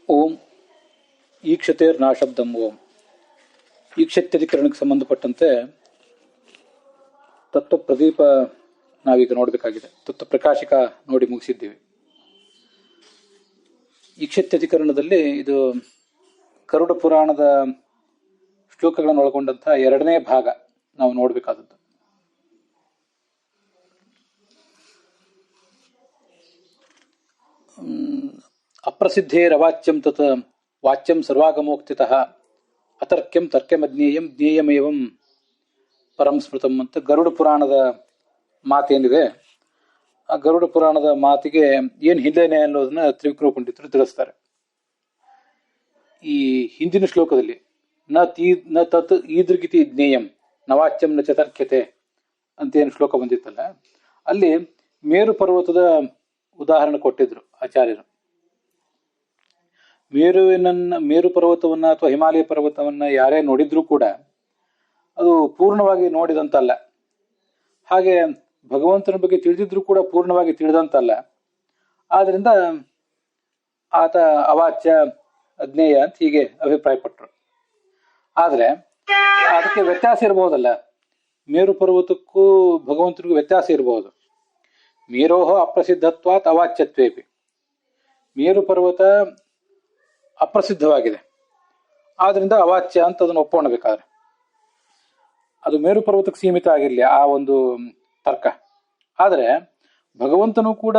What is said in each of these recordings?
ಓಂ ಈಕ್ಷತೆರ್ ನಾಶಬ್ದಂ ಓಂ. ಈಕ್ಷತ್ಯಧಿಕರಣಕ್ಕೆ ಸಂಬಂಧಪಟ್ಟಂತೆ ತತ್ವ ಪ್ರದೀಪ ನಾವೀಗ ನೋಡಬೇಕಾಗಿದೆ. ತತ್ವ ಪ್ರಕಾಶಿಕ ನೋಡಿ ಮುಗಿಸಿದ್ದೀವಿ. ಈಕ್ಷತ್ಯಧಿಕರಣದಲ್ಲಿ ಇದು ಗರುಡ ಪುರಾಣದ ಶ್ಲೋಕಗಳನ್ನು ಒಳಗೊಂಡಂತಹ ಎರಡನೇ ಭಾಗ ನಾವು ನೋಡಬೇಕಾದದ್ದು. ಅಪ್ರಸಿದ್ಧೇರವಾಚ್ಯಂ ತತ್ ವಾಚ್ಯಂ ಸರ್ವಾಗಮೋಕ್ತಿತಃ ಅತರ್ಕ್ಯಂ ತರ್ಕ್ಯಮಜ್ಞೇಯಂ ಜ್ಞೇಯಮೇವಂ ಪರಂ ಸ್ಮೃತಂ ಅಂತ ಗರುಡ ಪುರಾಣದ ಮಾತೇನಿದೆ. ಆ ಗರುಡ ಪುರಾಣದ ಮಾತಿಗೆ ಏನು ಹಿನ್ನೆಲೆ ಅನ್ನೋದನ್ನ ತ್ರಿವಿಕ್ರಮ ಪಂಡಿತರು ತಿಳಿಸ್ತಾರೆ. ಈ ಹಿಂದಿನ ಶ್ಲೋಕದಲ್ಲಿ ನ ತತ್ ಈದೃಗಿತಿ ಜ್ಞೇಯಂ ನವಾಚ್ಯಂ ನ ಚತರ್ಕ್ಯತೆ ಅಂತ ಏನು ಶ್ಲೋಕ ಬಂದಿತ್ತಲ್ಲ, ಅಲ್ಲಿ ಮೇರು ಪರ್ವತದ ಉದಾಹರಣೆ ಕೊಟ್ಟಿದ್ರು ಆಚಾರ್ಯರು. ಮೇರು ಪರ್ವತವನ್ನ ಅಥವಾ ಹಿಮಾಲಯ ಪರ್ವತವನ್ನ ಯಾರೇ ನೋಡಿದ್ರೂ ಕೂಡ ಅದು ಪೂರ್ಣವಾಗಿ ನೋಡಿದಂತಲ್ಲ. ಹಾಗೆ ಭಗವಂತನ ಬಗ್ಗೆ ತಿಳಿದಿದ್ರು ಕೂಡ ಪೂರ್ಣವಾಗಿ ತಿಳಿದಂತಲ್ಲ. ಆದ್ರಿಂದ ಆತ ಅವಾಚ್ಯ ಅಜ್ಞೇಯ ಅಂತ ಹೀಗೆ ಅಭಿಪ್ರಾಯಪಟ್ರು. ಆದ್ರೆ ಅದಕ್ಕೆ ವ್ಯತ್ಯಾಸ ಇರಬಹುದಲ್ಲ. ಮೇರು ಪರ್ವತಕ್ಕೂ ಭಗವಂತನಿಗೂ ವ್ಯತ್ಯಾಸ ಇರಬಹುದು. ಮೇರೋಹ ಅಪ್ರಸಿದ್ಧತ್ವಾತ್ ಅವಾಚ್ಯತ್ವೇಪಿ. ಮೇರು ಪರ್ವತ ಅಪ್ರಸಿದ್ಧವಾಗಿದೆ, ಆದ್ರಿಂದ ಅವಾಚ್ಯ ಅಂತ ಅದನ್ನು ಒಪ್ಪಿಕೊಳ್ಳಬೇಕಾದ್ರೆ ಅದು ಮೇರು ಪರ್ವತಕ್ಕೆ ಸೀಮಿತ ಆಗಿರ್ಲಿ ಆ ಒಂದು ತರ್ಕ. ಆದ್ರೆ ಭಗವಂತನು ಕೂಡ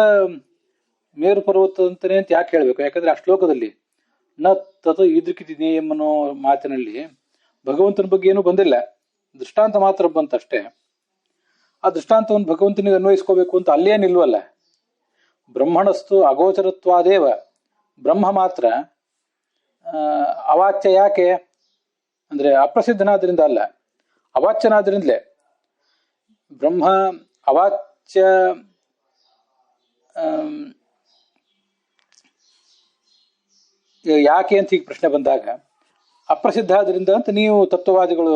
ಮೇರು ಪರ್ವತ ಅಂತಾನೆ ಅಂತ ಯಾಕೆ ಹೇಳ್ಬೇಕು? ಯಾಕಂದ್ರೆ ಆ ಶ್ಲೋಕದಲ್ಲಿ ನ ತತ್ ಈದೃಕಿತಿ ಜ್ಞೇಯಂ ಅನ್ನೋ ಮಾತಿನಲ್ಲಿ ಭಗವಂತನ ಬಗ್ಗೆ ಏನೂ ಬಂದಿಲ್ಲ, ದೃಷ್ಟಾಂತ ಮಾತ್ರ ಬಂತಷ್ಟೇ. ಆ ದೃಷ್ಟಾಂತವನ್ನು ಭಗವಂತನಿಗೆ ಅನ್ವಯಿಸ್ಕೋಬೇಕು ಅಂತ ಅಲ್ಲೇನಿಲ್ವಲ್ಲ. ಬ್ರಹ್ಮಣಸ್ತು ಅಗೋಚರತ್ವಾದೇವ, ಬ್ರಹ್ಮ ಮಾತ್ರ ಅವಾಚ್ಯ. ಯಾಕೆ ಅಂದ್ರೆ ಅಪ್ರಸಿದ್ಧನಾದ್ರಿಂದ ಅಲ್ಲ, ಅವಾಚ್ಯನಾದ್ರಿಂದಲೇ. ಬ್ರಹ್ಮ ಅವಾಚ್ಯ ಯಾಕೆ ಅಂತ ಈಗ ಪ್ರಶ್ನೆ ಬಂದಾಗ, ಅಪ್ರಸಿದ್ಧ ಆದ್ರಿಂದ ಅಂತ ನೀವು ತತ್ವವಾದಿಗಳು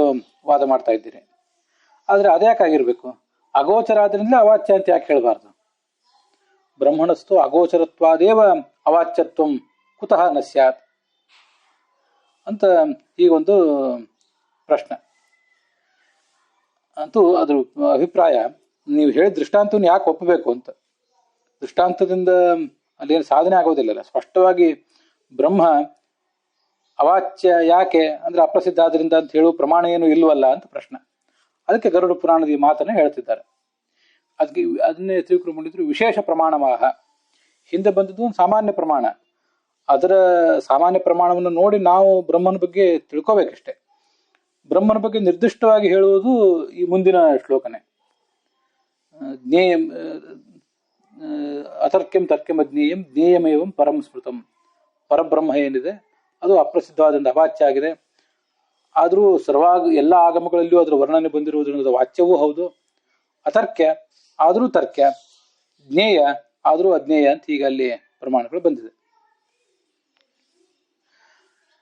ವಾದ ಮಾಡ್ತಾ ಇದ್ದೀರಿ. ಆದ್ರೆ ಅದ್ಯಾಕಾಗಿರ್ಬೇಕು? ಅಗೋಚರ ಆದ್ರಿಂದಲೇ ಅವಾಚ್ಯ ಅಂತ ಯಾಕೆ ಹೇಳಬಾರ್ದು? ಬ್ರಹ್ಮಣಸ್ತು ಅಗೋಚರತ್ವಾದೇವ ಅವಾಚ್ಯತ್ವಂ ಕುತಃ ನ ಸ್ಯಾತ್ ಅಂತ ಈಗೊಂದು ಪ್ರಶ್ನೆ. ಅಂತೂ ಅದ್ರ ಅಭಿಪ್ರಾಯ, ನೀವು ಹೇಳಿದ ದೃಷ್ಟಾಂತವನ್ನು ಯಾಕೆ ಒಪ್ಪಬೇಕು ಅಂತ. ದೃಷ್ಟಾಂತದಿಂದ ಅಲ್ಲೇನು ಸಾಧನೆ ಆಗೋದಿಲ್ಲಲ್ಲ. ಸ್ಪಷ್ಟವಾಗಿ ಬ್ರಹ್ಮ ಅವಾಚ್ಯ ಯಾಕೆ ಅಂದ್ರೆ ಅಪ್ರಸಿದ್ಧ ಆದ್ರಿಂದ ಅಂತ ಹೇಳುವ ಪ್ರಮಾಣ ಏನು ಇಲ್ವಲ್ಲ ಅಂತ ಪ್ರಶ್ನೆ. ಅದಕ್ಕೆ ಗರುಡ ಪುರಾಣದ ಈ ಮಾತನ್ನ ಹೇಳ್ತಿದ್ದಾರೆ. ಅದಕ್ಕೆ ಅದನ್ನೇ ತ್ರಿವಿಕ್ರಮ ಪಂಡಿತರು ವಿಶೇಷ ಪ್ರಮಾಣವಾಹ. ಹಿಂದೆ ಬಂದದ್ದು ಒಂದು ಸಾಮಾನ್ಯ ಪ್ರಮಾಣ. ಅದರ ಸಾಮಾನ್ಯ ಪ್ರಮಾಣವನ್ನು ನೋಡಿ ನಾವು ಬ್ರಹ್ಮನ ಬಗ್ಗೆ ತಿಳ್ಕೋಬೇಕಷ್ಟೆ. ಬ್ರಹ್ಮನ ಬಗ್ಗೆ ನಿರ್ದಿಷ್ಟವಾಗಿ ಹೇಳುವುದು ಈ ಮುಂದಿನ ಶ್ಲೋಕನೆ. ಜ್ಞೇಯಂ ಅತರ್ಕ್ಯಂ ತರ್ಕ್ಯಂ ಅಜ್ಞೇಯಂ ಜ್ಞೇಯಮೇವಂ ಪರಂ ಸ್ಮೃತಂ. ಪರಬ್ರಹ್ಮ ಏನಿದೆ ಅದು ಅಪ್ರಸಿದ್ಧವಾದಿಂದ ಅವಾಚ್ಯ ಆಗಿದೆ. ಆದರೂ ಎಲ್ಲ ಆಗಮಗಳಲ್ಲಿಯೂ ಅದರ ವರ್ಣನೆ ಬಂದಿರುವುದರಿಂದ ವಾಚ್ಯವೂ ಹೌದು. ಅತರ್ಕ್ಯ ಆದರೂ ತರ್ಕ್ಯ, ಜ್ಞೇಯ ಆದರೂ ಅಜ್ಞೇಯ ಅಂತ ಈಗ ಅಲ್ಲಿ ಪ್ರಮಾಣಗಳು ಬಂದಿದೆ.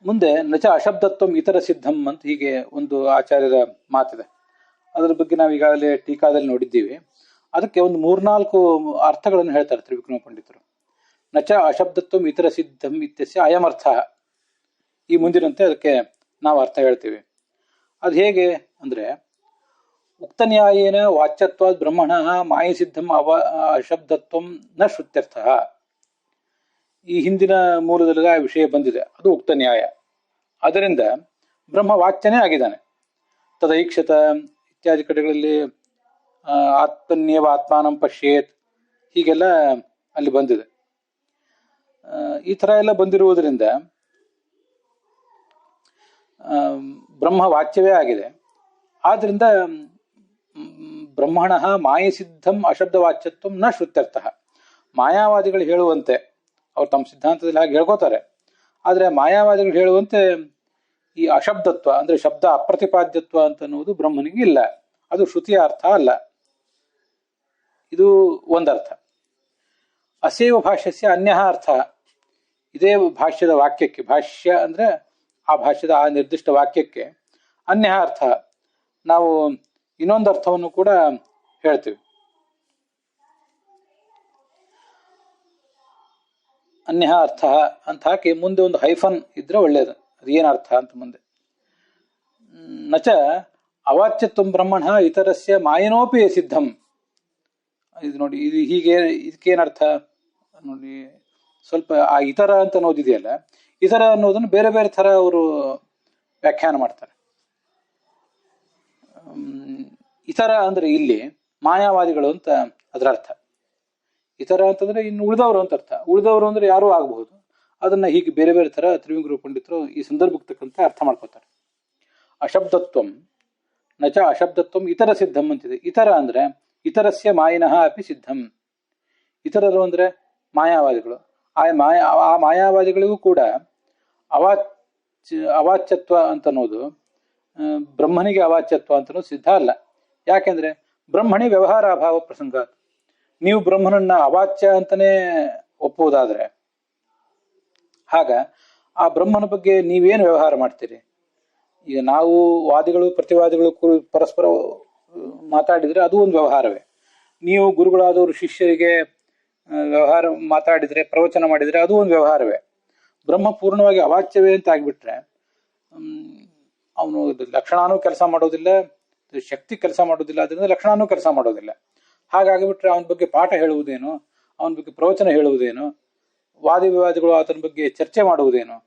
ಮುಂದೆ ನಚ ಅಶಬ್ದತ್ವಂ ಇತರ ಸಿದ್ಧಂ ಅಂತ ಹೀಗೆ ಒಂದು ಆಚಾರ್ಯರ ಮಾತಿದೆ. ಅದರ ಬಗ್ಗೆ ನಾವು ಈಗಾಗಲೇ ಟೀಕಾದಲ್ಲಿ ನೋಡಿದ್ದೀವಿ. ಅದಕ್ಕೆ ಒಂದು 3-4 ಅರ್ಥಗಳನ್ನು ಹೇಳ್ತಾರೆ ತ್ರಿವಿಕ್ರಮ ಪಂಡಿತರು. ನಚ ಅಶಬ್ದತ್ವಂ ಇತರ ಸಿದ್ಧಂ ಇತ್ಯಸ್ಯ ಅಯಮರ್ಥ. ಈ ಮುಂದಿನಂತೆ ಅದಕ್ಕೆ ನಾವು ಅರ್ಥ ಹೇಳ್ತೀವಿ. ಅದು ಹೇಗೆ ಅಂದ್ರೆ, ಉಕ್ತ ನ್ಯಾಯೇನ ವಾಚ್ಯತ್ವಾದ್ ಬ್ರಹ್ಮಣ ಮಾಯಸಿದ್ಧಂ ಅಶಬ್ದತ್ವಂ ನ ಶ್ರುತ್ಯರ್ಥ. ಈ ಹಿಂದಿನ ಮೂಲದಲ್ಲಿ ಆ ವಿಷಯ ಬಂದಿದೆ, ಅದು ಉಕ್ತ ನ್ಯಾಯ. ಅದರಿಂದ ಬ್ರಹ್ಮ ವಾಚ್ಯನೇ ಆಗಿದ್ದಾನೆ. ತದೈಕ್ಷತ ಇತ್ಯಾದಿ ಕಡೆಗಳಲ್ಲಿ ಆತ್ಮನ್ಯವ ಆತ್ಮಾನಂ ಪಶ್ಯೇತ್ ಹೀಗೆಲ್ಲ ಅಲ್ಲಿ ಬಂದಿದೆ. ಈ ತರ ಎಲ್ಲ ಬಂದಿರುವುದರಿಂದ ಬ್ರಹ್ಮ ವಾಚ್ಯವೇ ಆಗಿದೆ. ಆದ್ರಿಂದ ಬ್ರಹ್ಮಣ ಮಾಯಸಿದ್ಧಂ ಅಶಬ್ದವಾಚ್ಯತ್ವಂ ನ ಶ್ರುತ್ಯರ್ಥ. ಮಾಯಾವಾದಿಗಳು ಹೇಳುವಂತೆ, ಅವ್ರು ತಮ್ಮ ಸಿದ್ಧಾಂತದಲ್ಲಿ ಹಾಗೆ ಹೇಳ್ಕೋತಾರೆ. ಆದ್ರೆ ಮಾಯಾವಾದಿಗಳು ಹೇಳುವಂತೆ ಈ ಅಶಬ್ದತ್ವ ಅಂದ್ರೆ ಶಬ್ದ ಅಪ್ರತಿಪಾದ್ಯತ್ವ ಅಂತ ಅನ್ನುವುದು ಬ್ರಹ್ಮನಿಗೆ ಇಲ್ಲ. ಅದು ಶ್ರುತಿಯ ಅರ್ಥ ಅಲ್ಲ. ಇದು ಒಂದರ್ಥ. ಅಸೇವ ಭಾಷ್ಯಸ್ಯ ಅನ್ಯ ಅರ್ಥ. ಇದೇ ಭಾಷ್ಯದ ವಾಕ್ಯಕ್ಕೆ, ಭಾಷ್ಯ ಅಂದ್ರೆ ಆ ಭಾಷ್ಯದ ಆ ನಿರ್ದಿಷ್ಟ ವಾಕ್ಯಕ್ಕೆ ಅನ್ಯ ಅರ್ಥ. ನಾವು ಇನ್ನೊಂದು ಅರ್ಥವನ್ನು ಕೂಡ ಹೇಳ್ತೀವಿ. ಅನ್ಯ ಅರ್ಥ ಅಂತ ಹಾಕಿ ಮುಂದೆ ಒಂದು ಹೈಫನ್ ಇದ್ರೆ ಒಳ್ಳೇದು. ಅದು ಏನ್ ಅರ್ಥ ಅಂತ ಮುಂದೆ. ನಚ ಅವಾಚ್ಯತ್ವ ಬ್ರಹ್ಮಣ ಇತರಸ್ಯ ಮಾಯನೋಪಿ ಸಿದ್ಧಂ. ಇದು ನೋಡಿ, ಇದು ಹೀಗೆ, ಇದಕ್ಕೇನರ್ಥ ನೋಡಿ. ಸ್ವಲ್ಪ ಆ ಇತರ ಅಂತ ಅನ್ನೋದಿದೆಯಲ್ಲ, ಇತರ ಅನ್ನೋದನ್ನು ಬೇರೆ ಬೇರೆ ತರ ಅವರು ವ್ಯಾಖ್ಯಾನ ಮಾಡ್ತಾರೆ. ಇತರ ಅಂದ್ರೆ ಇಲ್ಲಿ ಮಾಯಾವಾದಿಗಳು ಅಂತ ಅದರ ಅರ್ಥ. ಇತರ ಅಂತಂದ್ರೆ ಇನ್ನು ಉಳಿದವರು ಅಂತ ಅರ್ಥ. ಉಳಿದವರು ಅಂದ್ರೆ ಯಾರೂ ಆಗಬಹುದು. ಅದನ್ನ ಹೀಗೆ ಬೇರೆ ಬೇರೆ ತರ ತ್ರಿವಿಂಗ್ರು ಪಂಡಿತರು ಈ ಸಂದರ್ಭಕ್ಕೆ ತಕ್ಕಂತೆ ಅರ್ಥ ಮಾಡ್ಕೋತಾರೆ. ಅಶಬ್ದತ್ವಂ ನಚ ಅಶಬ್ದತ್ವಂ ಇತರ ಸಿದ್ಧಂ ಅಂತಿದೆ. ಇತರ ಅಂದ್ರೆ ಇತರಸ್ಯ ಮಾಯಿನಃ ಅಪಿ ಸಿದ್ಧಂ. ಇತರರು ಅಂದ್ರೆ ಮಾಯಾವಾದಿಗಳು. ಆ ಮಾಯಾವಾದಿಗಳಿಗೂ ಕೂಡ ಅವಾಚ್ಯತ್ವ ಅಂತ ಅನ್ನೋದು, ಬ್ರಹ್ಮನಿಗೆ ಅವಾಚ್ಯತ್ವ ಅಂತ ಅನ್ನೋದು ಸಿದ್ಧ ಅಲ್ಲ. ಯಾಕೆಂದ್ರೆ ಬ್ರಹ್ಮಣಿ ವ್ಯವಹಾರ ಅಭಾವ ಪ್ರಸಂಗ. ನೀವು ಬ್ರಹ್ಮನನ್ನ ಅವಾಚ್ಯ ಅಂತಾನೆ ಒಪ್ಪುವುದಾದ್ರೆ ಆಗ ಆ ಬ್ರಹ್ಮನ ಬಗ್ಗೆ ನೀವೇನು ವ್ಯವಹಾರ ಮಾಡ್ತೀರಿ? ಈಗ ನಾವು ವಾದಿಗಳು ಪ್ರತಿವಾದಿಗಳು ಪರಸ್ಪರ ಮಾತಾಡಿದ್ರೆ ಅದು ಒಂದು ವ್ಯವಹಾರವೇ. ನೀವು ಗುರುಗಳಾದವರು ಶಿಷ್ಯರಿಗೆ ವ್ಯವಹಾರ ಮಾತಾಡಿದ್ರೆ, ಪ್ರವಚನ ಮಾಡಿದ್ರೆ ಅದು ಒಂದು ವ್ಯವಹಾರವೇ. ಬ್ರಹ್ಮ ಪೂರ್ಣವಾಗಿ ಅವಾಚ್ಯವೇ ಅಂತ ಆಗ್ಬಿಟ್ರೆ ಅವನು ಲಕ್ಷಣಾನೂ ಕೆಲಸ ಮಾಡೋದಿಲ್ಲ, ಶಕ್ತಿ ಕೆಲಸ ಮಾಡೋದಿಲ್ಲ, ಅದರಿಂದ ಲಕ್ಷಣಾನೂ ಕೆಲಸ ಮಾಡೋದಿಲ್ಲ. ಹಾಗಾಗಿಬಿಟ್ರೆ ಅವನ ಬಗ್ಗೆ ಪಾಠ ಹೇಳುವುದೇನು, ಅವನ ಬಗ್ಗೆ ಪ್ರವಚನ ಹೇಳುವುದೇನು, ವಾದಿ ವಿವಾದಿಗಳು ಆತನ ಬಗ್ಗೆ ಚರ್ಚೆ ಮಾಡುವುದೇನು?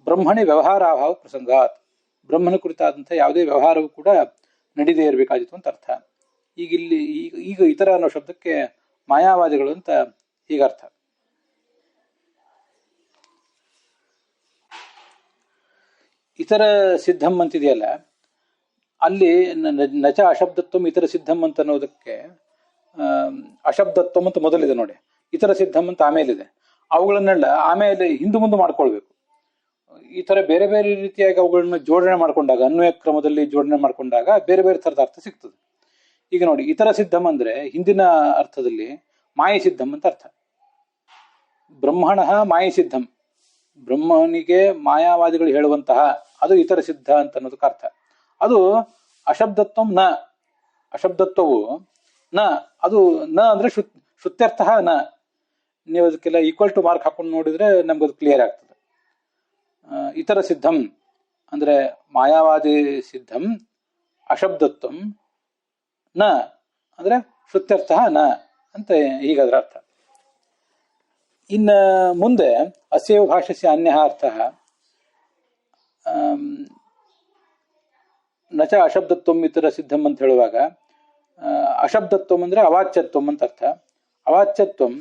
ಬ್ರಹ್ಮಣಿ ವ್ಯವಹಾರ ಅಭಾವ ಪ್ರಸಂಗಾತ್. ಬ್ರಹ್ಮನ ಕುರಿತಾದಂಥ ಯಾವುದೇ ವ್ಯವಹಾರವೂ ಕೂಡ ನಡೀದೇ ಇರಬೇಕಾಗಿತ್ತು ಅಂತ ಅರ್ಥ. ಈಗ ಇತರ ಅನ್ನೋ ಶಬ್ದಕ್ಕೆ ಮಾಯಾವಾದಿಗಳು ಅಂತ ಹೀಗರ್ಥ. ಇತರ ಸಿದ್ಧಂ ಅಂತಿದೆಯಲ್ಲ, ಅಲ್ಲಿ ನಚ ಅಶಬ್ದತ್ವಂ ಇತರ ಸಿದ್ಧಂ ಅಂತ ಅನ್ನೋದಕ್ಕೆ ಅಶಬ್ದತ್ವಂ ಅಂತ ಮೊದಲಿದೆ ನೋಡಿ, ಇತರ ಸಿದ್ಧಂ ಅಂತ ಆಮೇಲಿದೆ. ಅವುಗಳನ್ನೆಲ್ಲ ಆಮೇಲೆ ಹಿಂದು ಮುಂದೆ ಮಾಡ್ಕೊಳ್ಬೇಕು. ಈ ತರ ಬೇರೆ ಬೇರೆ ರೀತಿಯಾಗಿ ಅವುಗಳನ್ನ ಜೋಡಣೆ ಮಾಡ್ಕೊಂಡಾಗ, ಅನ್ವಯ ಕ್ರಮದಲ್ಲಿ ಜೋಡಣೆ ಮಾಡ್ಕೊಂಡಾಗ ಬೇರೆ ಬೇರೆ ಥರದ ಅರ್ಥ ಸಿಗ್ತದೆ. ಈಗ ನೋಡಿ, ಇತರ ಸಿದ್ಧಂ ಅಂದ್ರೆ ಹಿಂದಿನ ಅರ್ಥದಲ್ಲಿ ಮಾಯಿ ಸಿದ್ಧಂ ಅಂತ ಅರ್ಥ. ಬ್ರಹ್ಮಣ ಮಾಯಿ ಸಿದ್ಧಂ, ಬ್ರಹ್ಮನಿಗೆ ಮಾಯಾವಾದಿಗಳು ಹೇಳುವಂತಹ ಅದು ಇತರ ಸಿದ್ಧ ಅಂತ ಅನ್ನೋದಕ್ಕೆ ಅರ್ಥ. ಅದು ಅಶಬ್ದತ್ವಂ ನ, ಅಶಬ್ದತ್ವವು ನ, ಅದು ನ ಅಂದ್ರೆ ಶ್ರುತ್ಯರ್ಥ ನ. ನೀವು ಅದಕ್ಕೆಲ್ಲ ಈಕ್ವಲ್ ಟು ಮಾರ್ಕ್ ಹಾಕೊಂಡು ನೋಡಿದ್ರೆ ನಮ್ಗದು ಕ್ಲಿಯರ್ ಆಗ್ತದೆ. ಇತರ ಸಿದ್ಧಂ ಅಂದ್ರೆ ಮಾಯಾವಾದಿ ಸಿದ್ಧಂ, ಅಶಬ್ದತ್ವಂ ನ ಅಂದ್ರೆ ಶ್ರುತ್ಯರ್ಥ ನ ಅಂತ ಹೀಗದ್ರ ಅರ್ಥ. ಇನ್ನ ಮುಂದೆ ಅಸ್ಯವ ಭಾಷ್ಯಸ್ಯ ಅನ್ಯ ಅರ್ಥ ನಚ ಅಶಬ್ದತ್ವಂ ಇತರ ಸಿದ್ಧಂ ಅಂತ ಹೇಳುವಾಗ ಅಶಬ್ದತ್ವಂ ಅಂದ್ರೆ ಅವಾಚ್ಯತ್ವಂ ಅಂತ ಅರ್ಥ. ಅವಾಚ್ಯತ್ವಂ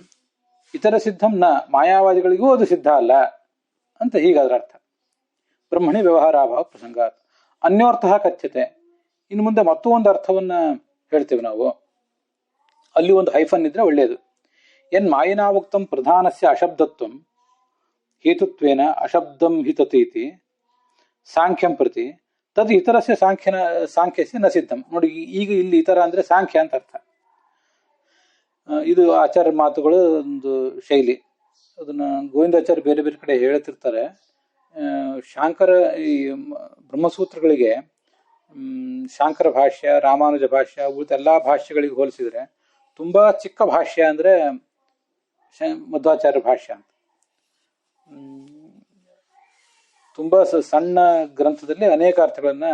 ಇತರ ಸಿದ್ಧಂ ನ, ಮಾಯಾವಾದಿಗಳಿಗೂ ಅದು ಸಿದ್ಧ ಅಲ್ಲ ಅಂತ ಹೀಗಾದ್ರ ಅರ್ಥ. ಬ್ರಹ್ಮಣಿ ವ್ಯವಹಾರಾಭಾವ ಪ್ರಸಂಗಾತ್. ಅನ್ಯೋರ್ಥ ಕಥ್ಯತೆ. ಇನ್ನು ಮುಂದೆ ಮತ್ತೂ ಒಂದು ಅರ್ಥವನ್ನ ಹೇಳ್ತೇವೆ ನಾವು. ಅಲ್ಲಿ ಒಂದು ಹೈಫನ್ ಇದ್ರೆ ಒಳ್ಳೆಯದು. ಎನ್ ಮಾಯಿನಾವುಕ್ತಂ ಪ್ರಧಾನಸ್ಯ ಅಶಬ್ದತ್ವಂ ಹೇತುತ್ವೇನ ಅಶಬ್ದಂ ಹಿತತೀತಿ ಸಾಂಖ್ಯಂ ಪ್ರತಿ ತದ್ ಇತರಸ್ಯ ಸಾಂಖ್ಯಸ್ಯ ನ ಸಿದ್ಧಂ. ನೋಡಿ, ಈಗ ಇಲ್ಲಿ ಇತರ ಅಂದ್ರೆ ಸಾಂಖ್ಯ ಅಂತ ಅರ್ಥ. ಇದು ಆಚಾರ್ಯ ಮಾತುಗಳು ಒಂದು ಶೈಲಿ. ಅದನ್ನ ಗೋವಿಂದಾಚಾರ್ಯ ಬೇರೆ ಬೇರೆ ಕಡೆ ಹೇಳ್ತಿರ್ತಾರೆ. ಶಾಂಕರ ಈ ಬ್ರಹ್ಮಸೂತ್ರಗಳಿಗೆ ಶಾಂಕರ ಭಾಷ್ಯ, ರಾಮಾನುಜ ಭಾಷ್ಯ, ಉಳಿದ ಎಲ್ಲಾ ಭಾಷ್ಯಗಳಿಗೆ ಹೋಲಿಸಿದ್ರೆ ತುಂಬಾ ಚಿಕ್ಕ ಭಾಷ್ಯ ಅಂದ್ರೆ ಮಧ್ವಾಚಾರ್ಯ ಭಾಷ್ಯ ಅಂತ. ತುಂಬಾ ಸಣ್ಣ ಗ್ರಂಥದಲ್ಲಿ ಅನೇಕ ಅರ್ಥಗಳನ್ನ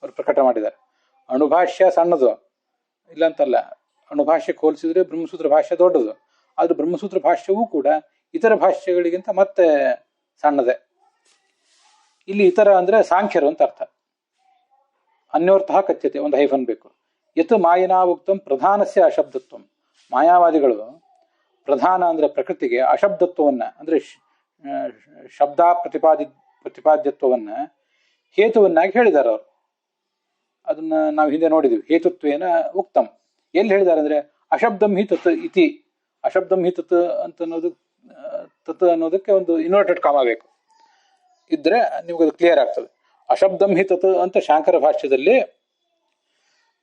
ಅವರು ಪ್ರಕಟ ಮಾಡಿದ್ದಾರೆ. ಅಣುಭಾಷ್ಯ ಸಣ್ಣದು ಇಲ್ಲ ಅಂತಲ್ಲ, ಅಣುಭಾಷ್ಯಕ್ಕೆ ಹೋಲಿಸಿದ್ರೆ ಬ್ರಹ್ಮಸೂತ್ರ ಭಾಷ್ಯ ದೊಡ್ಡದು. ಆದ್ರೆ ಬ್ರಹ್ಮಸೂತ್ರ ಭಾಷ್ಯವೂ ಕೂಡ ಇತರ ಭಾಷ್ಯಗಳಿಗಿಂತ ಮತ್ತೆ ಸಣ್ಣದೆ. ಇಲ್ಲಿ ಇತರ ಅಂದ್ರೆ ಸಾಂಖ್ಯರು ಅಂತ ಅರ್ಥ. ಅನ್ಯೋರ್ಥ ಕಥ್ಯತೆ, ಒಂದು ಹೈಫನ್ ಬೇಕು. ಯತ್ ಮಾಯಿನಾವುಕ್ತಂ ಪ್ರಧಾನಸ್ಯ ಅಶಬ್ದತ್ವಂ. ಮಾಯಾವಾದಿಗಳು ಪ್ರಧಾನ ಅಂದ್ರೆ ಪ್ರಕೃತಿಗೆ ಅಶಬ್ದತ್ವವನ್ನ ಅಂದ್ರೆ ಶಬ್ದ ಪ್ರತಿಪಾದ್ಯತ್ವವನ್ನ ಹೇತುವನ್ನಾಗಿ ಹೇಳಿದ್ದಾರೆ ಅವರು. ಅದನ್ನ ನಾವು ಹಿಂದೆ ನೋಡಿದ್ವಿ. ಹೇತುತ್ವೇನ ಉಕ್ತಂ ಎಲ್ಲಿ ಹೇಳಿದ್ದಾರೆ ಅಂದ್ರೆ ಅಶಬ್ದಂ ಹಿ ತತ್ ಇತಿ. ಅಶಬ್ದಂ ಹಿ ತತ್ ಅಂತ ಅನ್ನೋದು, ತತ್ ಅನ್ನೋದಕ್ಕೆ ಒಂದು ಇನ್ವರ್ಟೆಡ್ ಕಾಮ ಬೇಕು ಇದ್ರೆ ನಿಮ್ಗೆ ಕ್ಲಿಯರ್ ಆಗ್ತದೆ. ಅಶಬ್ದಂ ಹಿ ತತ್ ಅಂತ ಶಾಂಕರ ಭಾಷ್ಯದಲ್ಲಿ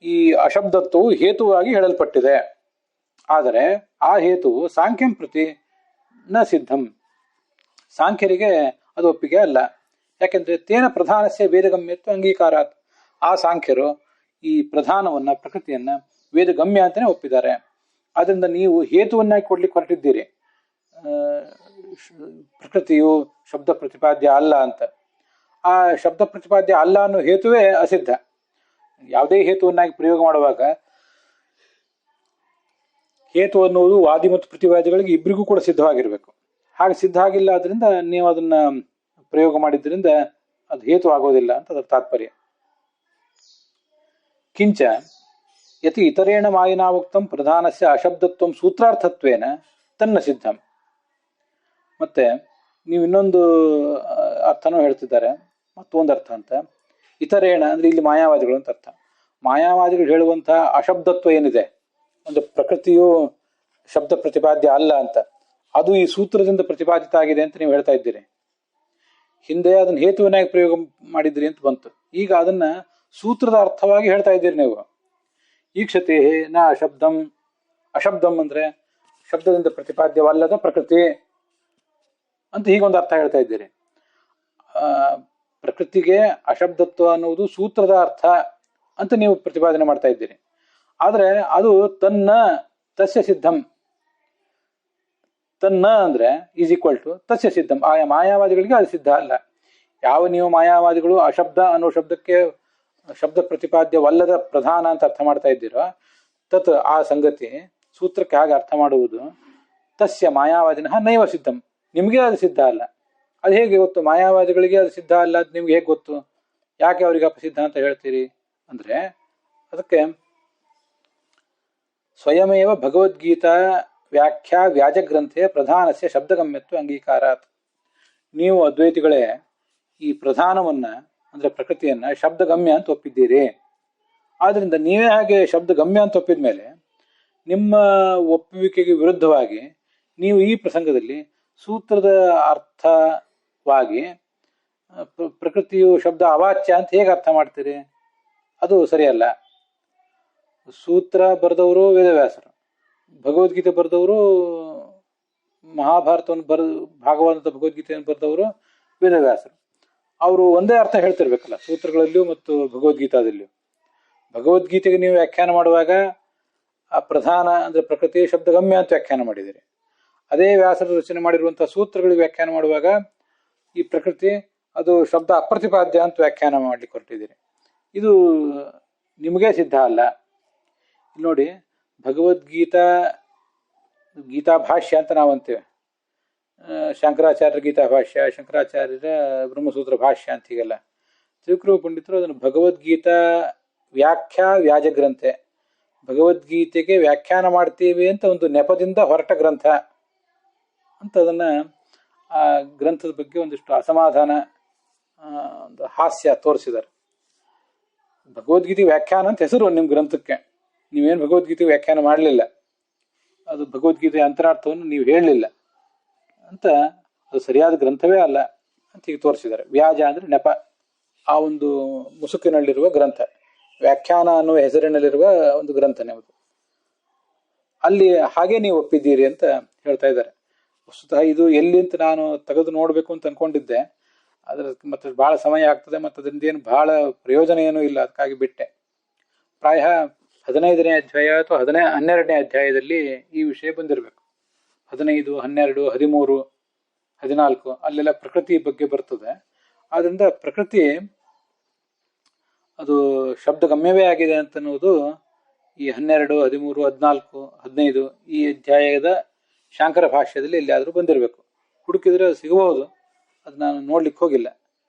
ಈ ಅಶಬ್ದತ್ವವು ಹೇತುವಾಗಿ ಹೇಳಲ್ಪಟ್ಟಿದೆ. ಆದರೆ ಆ ಹೇತುವು ಸಾಂಖ್ಯಂ ಪ್ರತಿ ನ ಸಿದ್ಧಂ. ಸಾಂಖ್ಯರಿಗೆ ಅದು ಒಪ್ಪಿಗೆ ಅಲ್ಲ. ಯಾಕೆಂದ್ರೆ ತೇನ ಪ್ರಧಾನಸ್ಯ ವೇದಗಮ್ಯತ್ವ ಅಂಗೀಕಾರಾತ್. ಆ ಸಾಂಖ್ಯರು ಈ ಪ್ರಧಾನವನ್ನ, ಪ್ರಕೃತಿಯನ್ನ ವೇದಗಮ್ಯ ಅಂತಾನೆ ಒಪ್ಪಿದ್ದಾರೆ. ಆದ್ರಿಂದ ನೀವು ಹೇತುವನ್ನಾಗಿ ಕೊಡ್ಲಿಕ್ಕೆ ಹೊರಟಿದ್ದೀರಿ. ಪ್ರಕೃತಿಯು ಶಬ್ದ ಪ್ರತಿಪಾದ್ಯ ಅಲ್ಲ ಅಂತ. ಆ ಶಬ್ದ ಪ್ರತಿಪಾದ್ಯ ಅಲ್ಲ ಅನ್ನೋ ಹೇತುವೇ ಅಸಿದ್ಧ. ಯಾವುದೇ ಹೇತುವನ್ನಾಗಿ ಪ್ರಯೋಗ ಮಾಡುವಾಗ ಹೇತು ಅನ್ನುವುದು ವಾದಿ ಮತ್ತು ಪ್ರತಿವಾದಿಗಳಿಗೆ ಇಬ್ಬರಿಗೂ ಕೂಡ ಸಿದ್ಧವಾಗಿರ್ಬೇಕು. ಹಾಗೆ ಸಿದ್ಧ ಆಗಿಲ್ಲ ಆದ್ರಿಂದ ನೀವು ಅದನ್ನ ಪ್ರಯೋಗ ಮಾಡಿದ್ರಿಂದ ಅದು ಹೇತು ಆಗೋದಿಲ್ಲ ಅಂತ ಅದರ ತಾತ್ಪರ್ಯ. ಕಿಂಚ ಯತಿ ಇತರೇಣ ಮಾಯಿನಾವುಕ್ತಂ ಪ್ರಧಾನಸ್ಯ ಅಶಬ್ದತ್ವಂ ಸೂತ್ರಾರ್ಥತ್ವೇನ ತನ್ನ ಸಿದ್ಧಂ. ಮತ್ತೆ ನೀವು ಇನ್ನೊಂದು ಅರ್ಥನೂ ಹೇಳ್ತಿದ್ದಾರೆ, ಮತ್ತೊಂದು ಅರ್ಥ ಅಂತ. ಇತರೇಣ ಅಂದ್ರೆ ಇಲ್ಲಿ ಮಾಯಾವಾದಿಗಳು ಅಂತ ಅರ್ಥ. ಮಾಯಾವಾದಿಗಳು ಹೇಳುವಂತಹ ಅಶಬ್ದತ್ವ ಏನಿದೆ, ಒಂದು ಪ್ರಕೃತಿಯು ಶಬ್ದ ಪ್ರತಿಪಾದ್ಯ ಅಲ್ಲ ಅಂತ, ಅದು ಈ ಸೂತ್ರದಿಂದ ಪ್ರತಿಪಾದಿತ ಆಗಿದೆ ಅಂತ ನೀವು ಹೇಳ್ತಾ ಇದ್ದೀರಿ. ಹಿಂದೆ ಅದನ್ನ ಹೇತುವನ್ನಾಗಿ ಪ್ರಯೋಗ ಮಾಡಿದ್ರಿ ಅಂತ ಬಂತು. ಈಗ ಅದನ್ನ ಸೂತ್ರದ ಅರ್ಥವಾಗಿ ಹೇಳ್ತಾ ಇದ್ದೀರಿ ನೀವು. ಈಕ್ಷತೆ ನ ಅಶಬ್ದಂ. ಅಶಬ್ದಂ ಅಂದ್ರೆ ಶಬ್ದದಿಂದ ಪ್ರತಿಪಾದ್ಯವಲ್ಲದ ಪ್ರಕೃತಿ ಅಂತ ಹೀಗೊಂದು ಅರ್ಥ ಹೇಳ್ತಾ ಇದ್ದೀರಿ. ಪ್ರಕೃತಿಗೆ ಅಶಬ್ದತ್ವ ಅನ್ನುವುದು ಸೂತ್ರದ ಅರ್ಥ ಅಂತ ನೀವು ಪ್ರತಿಪಾದನೆ ಮಾಡ್ತಾ ಇದ್ದೀರಿ. ಆದ್ರೆ ಅದು ತಸ್ಯ ಸಿದ್ಧಂ. ತನ್ನ ಅಂದ್ರೆ ಈಸ್ ಈಕ್ವಲ್ ಟು ತಸ್ಯ ಸಿದ್ಧಂ. ಆ ಮಾಯಾವಾದಿಗಳಿಗೆ ಅದು ಸಿದ್ಧ ಅಲ್ಲ. ಯಾವ ನೀವು ಮಾಯಾವಾದಿಗಳು ಅಶಬ್ದ ಅನ್ನೋ ಶಬ್ದಕ್ಕೆ ಶಬ್ದ ಪ್ರತಿಪಾದ್ಯವಲ್ಲದ ಪ್ರಧಾನ ಅಂತ ಅರ್ಥ ಮಾಡ್ತಾ ಇದ್ದೀರೋ, ತತ್ ಆ ಸಂಗತಿ ಸೂತ್ರಕ್ಕೆ ಹಾಗೆ ಅರ್ಥ ಮಾಡುವುದು ತಸ್ಯ ಮಾಯಾವಾದಿನ ನೈವ ಸಿದ್ಧಂ. ನಿಮಗೆ ಅದು ಸಿದ್ಧ ಅಲ್ಲ. ಅದು ಹೇಗೆ ಗೊತ್ತು? ಮಾಯಾವಾದಿಗಳಿಗೆ ಅದು ಸಿದ್ಧ ಅಲ್ಲ ಅದು ನಿಮ್ಗೆ ಹೇಗೆ ಗೊತ್ತು? ಯಾಕೆ ಅವರಿಗೆ ಅಪಸಿದ್ಧ ಅಂತ ಹೇಳ್ತೀರಿ ಅಂದ್ರೆ, ಅದಕ್ಕೆ ಸ್ವಯಮೇವ ಭಗವದ್ಗೀತಾ ವ್ಯಾಖ್ಯಾ ವ್ಯಾಜಗ್ರಂಥೆ ಪ್ರಧಾನಸ್ಯ ಶಬ್ದಗಮ್ಯತ್ವ ಅಂಗೀಕಾರಾತ್. ನೀವು ಅದ್ವೈತಿಗಳೇ ಈ ಪ್ರಧಾನವನ್ನ ಅಂದ್ರೆ ಪ್ರಕೃತಿಯನ್ನ ಶಬ್ದಗಮ್ಯ ಅಂತ ಒಪ್ಪಿದ್ದೀರಿ. ಆದ್ರಿಂದ ನೀವೇ ಹಾಗೆ ಶಬ್ದಗಮ್ಯ ಅಂತ ಒಪ್ಪಿದ ಮೇಲೆ ನಿಮ್ಮ ಒಪ್ಪುವಿಕೆಗೆ ವಿರುದ್ಧವಾಗಿ ನೀವು ಈ ಪ್ರಸಂಗದಲ್ಲಿ ಸೂತ್ರದ ಅರ್ಥವಾಗಿ ಪ್ರಕೃತಿಯು ಶಬ್ದ ಅವಾಚ್ಯ ಅಂತ ಹೇಗೆ ಅರ್ಥ ಮಾಡ್ತೀರಿ? ಅದು ಸರಿಯಲ್ಲ. ಸೂತ್ರ ಬರೆದವರು ವೇದವ್ಯಾಸರು, ಭಗವದ್ಗೀತೆ ಬರೆದವರು ಮಹಾಭಾರತವನ್ನು ಭಾಗವತ ಭಗವದ್ಗೀತೆಯನ್ನು ಬರೆದವರು ವೇದವ್ಯಾಸರು. ಅವರು ಒಂದೇ ಅರ್ಥ ಹೇಳ್ತಿರ್ಬೇಕಲ್ಲ ಸೂತ್ರಗಳಲ್ಲಿಯೂ ಮತ್ತು ಭಗವದ್ಗೀತಾದಲ್ಲಿಯೂ. ಭಗವದ್ಗೀತೆಗೆ ನೀವು ವ್ಯಾಖ್ಯಾನ ಮಾಡುವಾಗ ಆ ಪ್ರಧಾನ ಅಂದ್ರೆ ಪ್ರಕೃತಿ ಶಬ್ದಗಮ್ಯ ಅಂತ ವ್ಯಾಖ್ಯಾನ ಮಾಡಿದಿರಿ. ಅದೇ ವ್ಯಾಸರು ರಚನೆ ಮಾಡಿರುವಂತಹ ಸೂತ್ರಗಳಿಗೆ ವ್ಯಾಖ್ಯಾನ ಮಾಡುವಾಗ ಈ ಪ್ರಕೃತಿ ಅದು ಶಬ್ದ ಅಪ್ರತಿಪಾದ್ಯ ಅಂತ ವ್ಯಾಖ್ಯಾನ ಮಾಡ್ಲಿಕ್ಕೆ ಹೊರಟಿದ್ದೀರಿ. ಇದು ನಿಮಗೇ ಸಿದ್ಧ ಅಲ್ಲ. ನೋಡಿ, ಗೀತಾ ಭಾಷ್ಯ ಅಂತ ನಾವು ಅಂತೇವೆ. ಶಂಕರಾಚಾರ್ಯರ ಗೀತಾ ಭಾಷ್ಯ, ಶಂಕರಾಚಾರ್ಯರ ಬ್ರಹ್ಮಸೂತ್ರ ಭಾಷ್ಯ ಅಂತ ಹೀಗೆಲ್ಲ. ತ್ರಿವಿಕ್ರಮ ಪಂಡಿತರು ಅದನ್ನು ಭಗವದ್ಗೀತಾ ವ್ಯಾಖ್ಯಾ ವ್ಯಾಜ ಗ್ರಂಥೆ, ಭಗವದ್ಗೀತೆಗೆ ವ್ಯಾಖ್ಯಾನ ಮಾಡ್ತೀವಿ ಅಂತ ಒಂದು ನೆಪದಿಂದ ಹೊರಟ ಗ್ರಂಥ ಅಂತ ಅದನ್ನ ಆ ಗ್ರಂಥದ ಬಗ್ಗೆ ಒಂದಿಷ್ಟು ಅಸಮಾಧಾನ, ಒಂದು ಹಾಸ್ಯ ತೋರಿಸಿದ್ದಾರೆ. ಭಗವದ್ಗೀತೆ ವ್ಯಾಖ್ಯಾನ ಅಂತ ಹೆಸರು ನಿಮ್ಮ ಗ್ರಂಥಕ್ಕೆ. ನೀವೇನು ಭಗವದ್ಗೀತೆ ವ್ಯಾಖ್ಯಾನ ಮಾಡಲಿಲ್ಲ, ಅದು ಭಗವದ್ಗೀತೆಯ ಅಂತರಾರ್ಥವನ್ನು ನೀವು ಹೇಳಲಿಲ್ಲ ಅಂತ, ಅದು ಸರಿಯಾದ ಗ್ರಂಥವೇ ಅಲ್ಲ ಅಂತ ಈಗ ತೋರಿಸಿದ್ದಾರೆ. ವ್ಯಾಜ ಅಂದ್ರೆ ನೆಪ, ಆ ಒಂದು ಮುಸುಕಿನಲ್ಲಿರುವ ಗ್ರಂಥ. ವ್ಯಾಖ್ಯಾನ ಅನ್ನುವ ಹೆಸರಿನಲ್ಲಿರುವ ಒಂದು ಗ್ರಂಥನೇ ಅದು. ಅಲ್ಲಿ ಹಾಗೆ ನೀವು ಒಪ್ಪಿದ್ದೀರಿ ಅಂತ ಹೇಳ್ತಾ ಇದ್ದಾರೆ. ವಸ್ತುತಃ ಇದು ಎಲ್ಲಿ ಅಂತ ನಾನು ತೆಗೆದು ನೋಡ್ಬೇಕು ಅಂತ ಅನ್ಕೊಂಡಿದ್ದೆ. ಅದ್ರ ಮತ್ತೆ ಬಹಳ ಸಮಯ ಆಗ್ತದೆ, ಮತ್ತು ಅದರಿಂದ ಏನು ಬಹಳ ಪ್ರಯೋಜನ ಏನೂ ಇಲ್ಲ, ಅದಕ್ಕಾಗಿ ಬಿಟ್ಟೆ. ಪ್ರಾಯ 15ನೇ ಅಧ್ಯಾಯ ಅಥವಾ 12ನೇ ಅಧ್ಯಾಯದಲ್ಲಿ ಈ ವಿಷಯ ಬಂದಿರಬೇಕು. 15, 12, 13, 14 ಅಲ್ಲೆಲ್ಲ ಪ್ರಕೃತಿ ಬಗ್ಗೆ ಬರ್ತದೆ. ಆದ್ರಿಂದ ಪ್ರಕೃತಿ ಅದು ಶಬ್ದಗಮ್ಯವೇ ಆಗಿದೆ ಅಂತನ್ನುವುದು ಈ 12, 13, 14, 15 ಈ ಅಧ್ಯಾಯದ ಶಾಂಕರ ಭಾಷ್ಯದಲ್ಲಿ ಎಲ್ಲಿಯಾದರೂ ಬಂದಿರಬೇಕು. ಹುಡುಕಿದ್ರೆ ಅದು ಸಿಗಬಹುದು. ಅದು ನಾನು ನೋಡ್ಲಿಕ್ಕೆ ಹೋಗಿಲ್ಲ.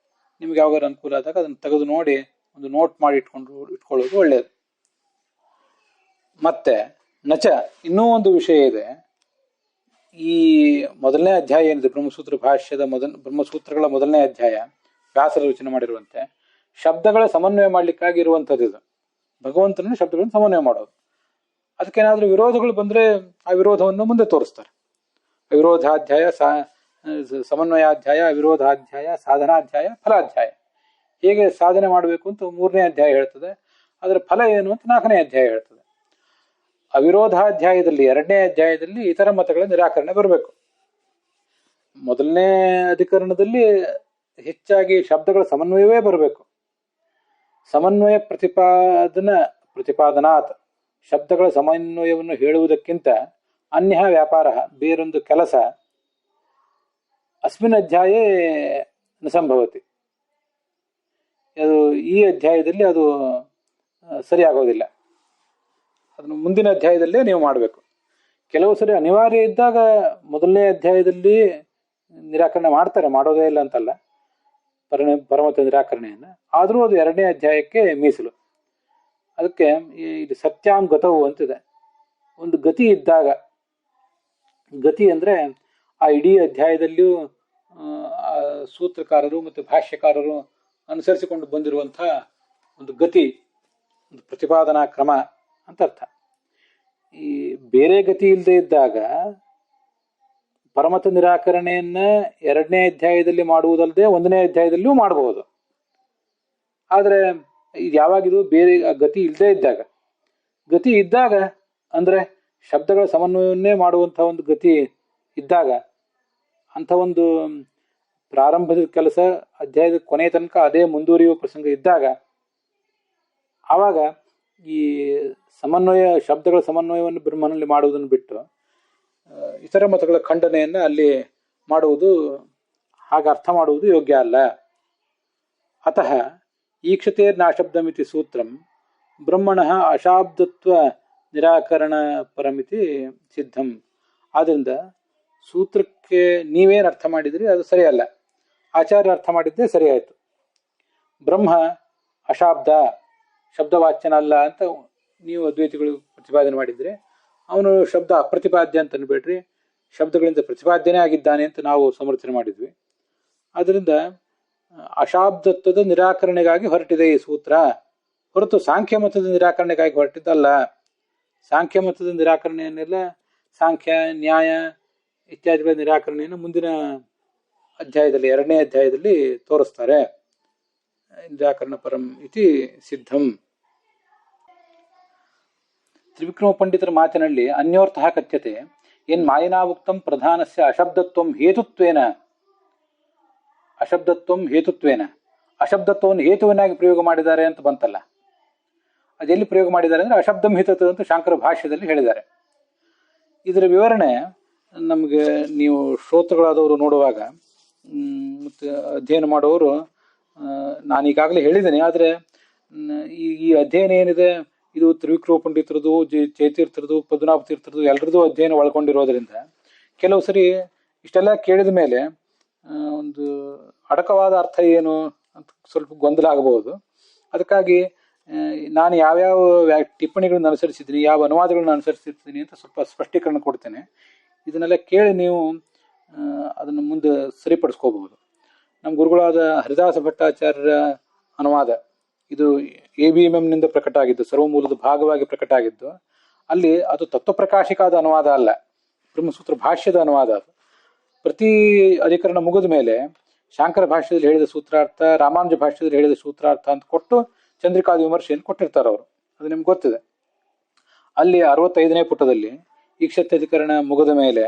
ನಿಮ್ಗೆ ಯಾವಾಗ ಅನುಕೂಲ ಆದಾಗ ಅದನ್ನು ತೆಗೆದು ನೋಡಿ ಒಂದು ನೋಟ್ ಮಾಡಿ ಇಟ್ಕೊಳ್ಳೋದು ಒಳ್ಳೆಯದು. ಮತ್ತೆ ನಚ ಇನ್ನೂ ಒಂದು ವಿಷಯ ಇದೆ. ಈ ಮೊದಲನೇ ಅಧ್ಯಾಯ ಏನಿದೆ ಬ್ರಹ್ಮಸೂತ್ರ ಭಾಷ್ಯದ ಬ್ರಹ್ಮಸೂತ್ರಗಳ ಮೊದಲನೇ ಅಧ್ಯಾಯ, ವ್ಯಾಸರ ರಚನೆ ಮಾಡಿರುವಂತೆ ಶಬ್ದಗಳ ಸಮನ್ವಯ ಮಾಡ್ಲಿಕ್ಕಾಗಿ ಇರುವಂಥದ್ದು. ಇದು ಭಗವಂತನ ಶಬ್ದಗಳನ್ನು ಸಮನ್ವಯ ಮಾಡೋದು. ಅದಕ್ಕೇನಾದ್ರೂ ವಿರೋಧಗಳು ಬಂದ್ರೆ ಆ ವಿರೋಧವನ್ನು ಮುಂದೆ ತೋರಿಸ್ತಾರೆ. ಅವಿರೋಧಾಧ್ಯಾಯ, ಸಮನ್ವಯಾಧ್ಯಾಯ, ಅವಿರೋಧಾಧ್ಯಾಯ, ಸಾಧನಾಧ್ಯಾಯ, ಫಲಾಧ್ಯಾಯ. ಹೇಗೆ ಸಾಧನೆ ಮಾಡಬೇಕು ಅಂತ 3ನೇ ಅಧ್ಯಾಯ ಹೇಳ್ತದೆ. ಅದರ ಫಲ ಏನು ಅಂತ 4ನೇ ಅಧ್ಯಾಯ ಹೇಳ್ತದೆ. ಅವಿರೋಧಾಧ್ಯಾಯದಲ್ಲಿ 2ನೇ ಅಧ್ಯಾಯದಲ್ಲಿ ಇತರ ಮತಗಳ ನಿರಾಕರಣೆ ಬರಬೇಕು. ಮೊದಲನೇ ಅಧಿಕರಣದಲ್ಲಿ ಹೆಚ್ಚಾಗಿ ಶಬ್ದಗಳ ಸಮನ್ವಯವೇ ಬರಬೇಕು. ಸಮನ್ವಯ ಪ್ರತಿಪಾದನಾತ್, ಶಬ್ದಗಳ ಸಮನ್ವಯವನ್ನು ಹೇಳುವುದಕ್ಕಿಂತ ಅನ್ಯ ವ್ಯಾಪಾರ, ಬೇರೊಂದು ಕೆಲಸ ಅಸ್ಮಿನ್ ಅಧ್ಯಾಯೇ ನ ಸಂಭವತಿ, ಅದು ಈ ಅಧ್ಯಾಯದಲ್ಲಿ ಅದು ಸರಿ ಆಗೋದಿಲ್ಲ. ಅದನ್ನು ಮುಂದಿನ ಅಧ್ಯಾಯದಲ್ಲೇ ನೀವು ಮಾಡಬೇಕು. ಕೆಲವು ಸರಿ ಅನಿವಾರ್ಯ ಇದ್ದಾಗ ಮೊದಲನೇ ಅಧ್ಯಾಯದಲ್ಲಿ ನಿರಾಕರಣೆ ಮಾಡ್ತಾರೆ, ಮಾಡೋದೇ ಇಲ್ಲ ಅಂತಲ್ಲ ಪರಮತ ನಿರಾಕರಣೆಯನ್ನು. ಆದರೂ ಅದು ಎರಡನೇ ಅಧ್ಯಾಯಕ್ಕೆ ಮೀಸಲು. ಅದಕ್ಕೆ ಇದು ಸತ್ಯಾಂ ಗತವು ಅಂತಿದೆ. ಒಂದು ಗತಿ ಇದ್ದಾಗ, ಗತಿ ಅಂದರೆ ಆ ಇಡೀ ಅಧ್ಯಾಯದಲ್ಲಿಯೂ ಸೂತ್ರಕಾರರು ಮತ್ತು ಭಾಷ್ಯಕಾರರು ಅನುಸರಿಸಿಕೊಂಡು ಬಂದಿರುವಂಥ ಒಂದು ಗತಿ, ಒಂದು ಪ್ರತಿಪಾದನಾ ಕ್ರಮ ಅಂತ ಅರ್ಥ. ಈ ಬೇರೆ ಗತಿ ಇಲ್ಲದೆ ಇದ್ದಾಗ ಪರಮತ ನಿರಾಕರಣೆಯನ್ನ ಎರಡನೇ ಅಧ್ಯಾಯದಲ್ಲಿ ಮಾಡುವುದಲ್ಲದೆ ಒಂದನೇ ಅಧ್ಯಾಯದಲ್ಲಿಯೂ ಮಾಡಬಹುದು. ಆದರೆ ಇದು ಯಾವಾಗಿದು ಬೇರೆ ಗತಿ ಇಲ್ಲದೆ ಇದ್ದಾಗ. ಗತಿ ಇದ್ದಾಗ ಅಂದರೆ ಶಬ್ದಗಳ ಸಮನ್ವಯವನ್ನೇ ಮಾಡುವಂಥ ಒಂದು ಗತಿ ಇದ್ದಾಗ, ಅಂಥ ಒಂದು ಪ್ರಾರಂಭದ ಕೆಲಸ ಅಧ್ಯಾಯದ ಕೊನೆಯ ತನಕ ಅದೇ ಮುಂದುವರಿಯುವ ಪ್ರಸಂಗ ಇದ್ದಾಗ, ಆವಾಗ ಈ ಸಮನ್ವಯ, ಶಬ್ದಗಳ ಸಮನ್ವಯವನ್ನು ಬ್ರಹ್ಮನಲ್ಲಿ ಮಾಡುವುದನ್ನು ಬಿಟ್ಟು ಇತರ ಮತಗಳ ಖಂಡನೆಯನ್ನು ಅಲ್ಲಿ ಮಾಡುವುದು, ಹಾಗೆ ಅರ್ಥ ಮಾಡುವುದು ಯೋಗ್ಯ ಅಲ್ಲ. ಅತಃ ಈಕ್ಷತೆರ್ನಾಶಬ್ದಮಿತಿ ಸೂತ್ರಂ ಬ್ರಹ್ಮಣಃ ಅಶಾಬ್ದತ್ವ ನಿರಾಕರಣ ಪರಮಿತಿ ಸಿದ್ಧಂ. ಆದ್ದರಿಂದ ಸೂತ್ರಕ್ಕೆ ನೀವೇನು ಅರ್ಥ ಮಾಡಿದ್ರಿ ಅದು ಸರಿಯಲ್ಲ, ಆಚಾರ್ಯ ಅರ್ಥ ಮಾಡಿದ್ದೇ ಸರಿಯಾಯಿತು. ಬ್ರಹ್ಮ ಅಶಾಬ್ದ, ಶಬ್ದವಾಚ್ಯನ ಅಲ್ಲ ಅಂತ ನೀವು ಅದ್ವೈತಿಗಳು ಪ್ರತಿಪಾದನೆ ಮಾಡಿದ್ರೆ, ಅವನು ಶಬ್ದ ಅಪ್ರತಿಪಾದ್ಯ ಅಂತ ಅನ್ಬೇಡ್ರಿ, ಶಬ್ದಗಳಿಂದ ಪ್ರತಿಪಾದ್ಯನೇ ಆಗಿದ್ದಾನೆ ಅಂತ ನಾವು ಸಮರ್ಥನೆ ಮಾಡಿದ್ವಿ. ಆದ್ದರಿಂದ ಅಶಾಬ್ದತ್ವದ ನಿರಾಕರಣೆಗಾಗಿ ಹೊರಟಿದೆ ಈ ಸೂತ್ರ, ಹೊರತು ಸಾಂಖ್ಯ ಮತದ ನಿರಾಕರಣೆಗಾಗಿ ಹೊರಟಿದ್ದಲ್ಲ. ಸಾಂಖ್ಯ ಮತದ ನಿರಾಕರಣೆಯನ್ನೆಲ್ಲ, ಸಾಂಖ್ಯ ನ್ಯಾಯ ಇತ್ಯಾದಿಗಳ ನಿರಾಕರಣೆಯನ್ನು ಮುಂದಿನ ಅಧ್ಯಾಯದಲ್ಲಿ, ಎರಡನೇ ಅಧ್ಯಾಯದಲ್ಲಿ ತೋರಿಸ್ತಾರೆ. ನಿರಾಕರಣ ಪರಂ ಇತಿ ಸಿದ್ಧಂ. ತ್ರಿವಿಕ್ರಮ ಪಂಡಿತರ ಮಾತಿನಲ್ಲಿ ಅನ್ಯೋರ್ಥಃ ಕಥ್ಯತೆ ಏನ್ ಮಾಯನಾವುಕ್ತಂ ಪ್ರಧಾನಸ್ಯ ಅಶಬ್ದತ್ವಂ ಹೇತುತ್ವೇನ, ಅಶಬ್ದತ್ವಂ ಹೇತುತ್ವೇನ, ಅಶಬ್ದತ್ವವನ್ನು ಹೇತುವನ್ನಾಗಿ ಪ್ರಯೋಗ ಮಾಡಿದ್ದಾರೆ ಅಂತ ಬಂತಲ್ಲ, ಅದೆಲ್ಲಿ ಪ್ರಯೋಗ ಮಾಡಿದ್ದಾರೆ ಅಂದರೆ ಅಶಬ್ದಂ ಹಿತತ್ ಅಂತ ಶಾಂಕರ ಭಾಷ್ಯದಲ್ಲಿ ಹೇಳಿದ್ದಾರೆ. ಇದರ ವಿವರಣೆ ನಮಗೆ ನೀವು ಶ್ರೋತೃಗಳಾದವರು ನೋಡುವಾಗ ಮತ್ತು ಅಧ್ಯಯನ ಮಾಡುವವರು, ನಾನೀಗಾಗಲೇ ಹೇಳಿದ್ದೇನೆ, ಆದರೆ ಈ ಅಧ್ಯಯನ ಏನಿದೆ ಇದು ತ್ರಿವಿಕ್ರಮ ಪಂಡಿತರದು, ಜಯತೀರ್ಥರದು, ಪದ್ಮನಾಭ ತೀರ್ಥರದು ಎಲ್ಲರದು ಅಧ್ಯಯನ ಒಳಗೊಂಡಿರೋದ್ರಿಂದ ಕೆಲವು ಸರಿ ಇಷ್ಟೆಲ್ಲ ಕೇಳಿದ ಮೇಲೆ ಒಂದು ಅಡಕವಾದ ಅರ್ಥ ಏನು ಅಂತ ಸ್ವಲ್ಪ ಗೊಂದಲ ಆಗಬಹುದು. ಅದಕ್ಕಾಗಿ ನಾನು ಯಾವ್ಯಾವ ಟಿಪ್ಪಣಿಗಳನ್ನು ಅನುಸರಿಸಿದ್ದೀನಿ, ಯಾವ ಅನುವಾದಗಳನ್ನು ಅನುಸರಿಸಿರ್ತೀನಿ ಅಂತ ಸ್ವಲ್ಪ ಸ್ಪಷ್ಟೀಕರಣ ಕೊಡ್ತೇನೆ. ಇದನ್ನೆಲ್ಲ ಕೇಳಿ ನೀವು ಅದನ್ನು ಮುಂದೆ ಸರಿಪಡಿಸ್ಕೋಬಹುದು. ನಮ್ಮ ಗುರುಗಳಾದ ಹರಿದಾಸ ಭಟ್ಟಾಚಾರ್ಯರ ಅನುವಾದ, ಇದು ABMMನಿಂದ ಪ್ರಕಟ ಆಗಿದ್ದು, ಸರ್ವಮೂಲದ ಭಾಗವಾಗಿ ಪ್ರಕಟ ಆಗಿದ್ದು. ಅಲ್ಲಿ ಅದು ತತ್ವಪ್ರಕಾಶಿಕಾದ ಅನುವಾದ ಅಲ್ಲ, ಬ್ರಹ್ಮಸೂತ್ರ ಭಾಷ್ಯದ ಅನುವಾದ. ಅದು ಪ್ರತಿ ಅಧಿಕರಣ ಮುಗಿದ ಮೇಲೆ ಶಾಂಕರ ಭಾಷ್ಯದಲ್ಲಿ ಹೇಳಿದ ಸೂತ್ರಾರ್ಥ, ರಾಮಾನುಜ ಭಾಷ್ಯದಲ್ಲಿ ಹೇಳಿದ ಸೂತ್ರಾರ್ಥ ಅಂತ ಕೊಟ್ಟು ಚಂದ್ರಿಕಾದ ವಿಮರ್ಶೆಯನ್ನು ಕೊಟ್ಟಿರ್ತಾರೆ ಅವರು. ಅದು ನಿಮ್ಗೆ ಗೊತ್ತಿದೆ. ಅಲ್ಲಿ 65ನೇ ಪುಟದಲ್ಲಿ ಈಕ್ಷತ್ಯಧಿಕರಣ ಮುಗಿದ ಮೇಲೆ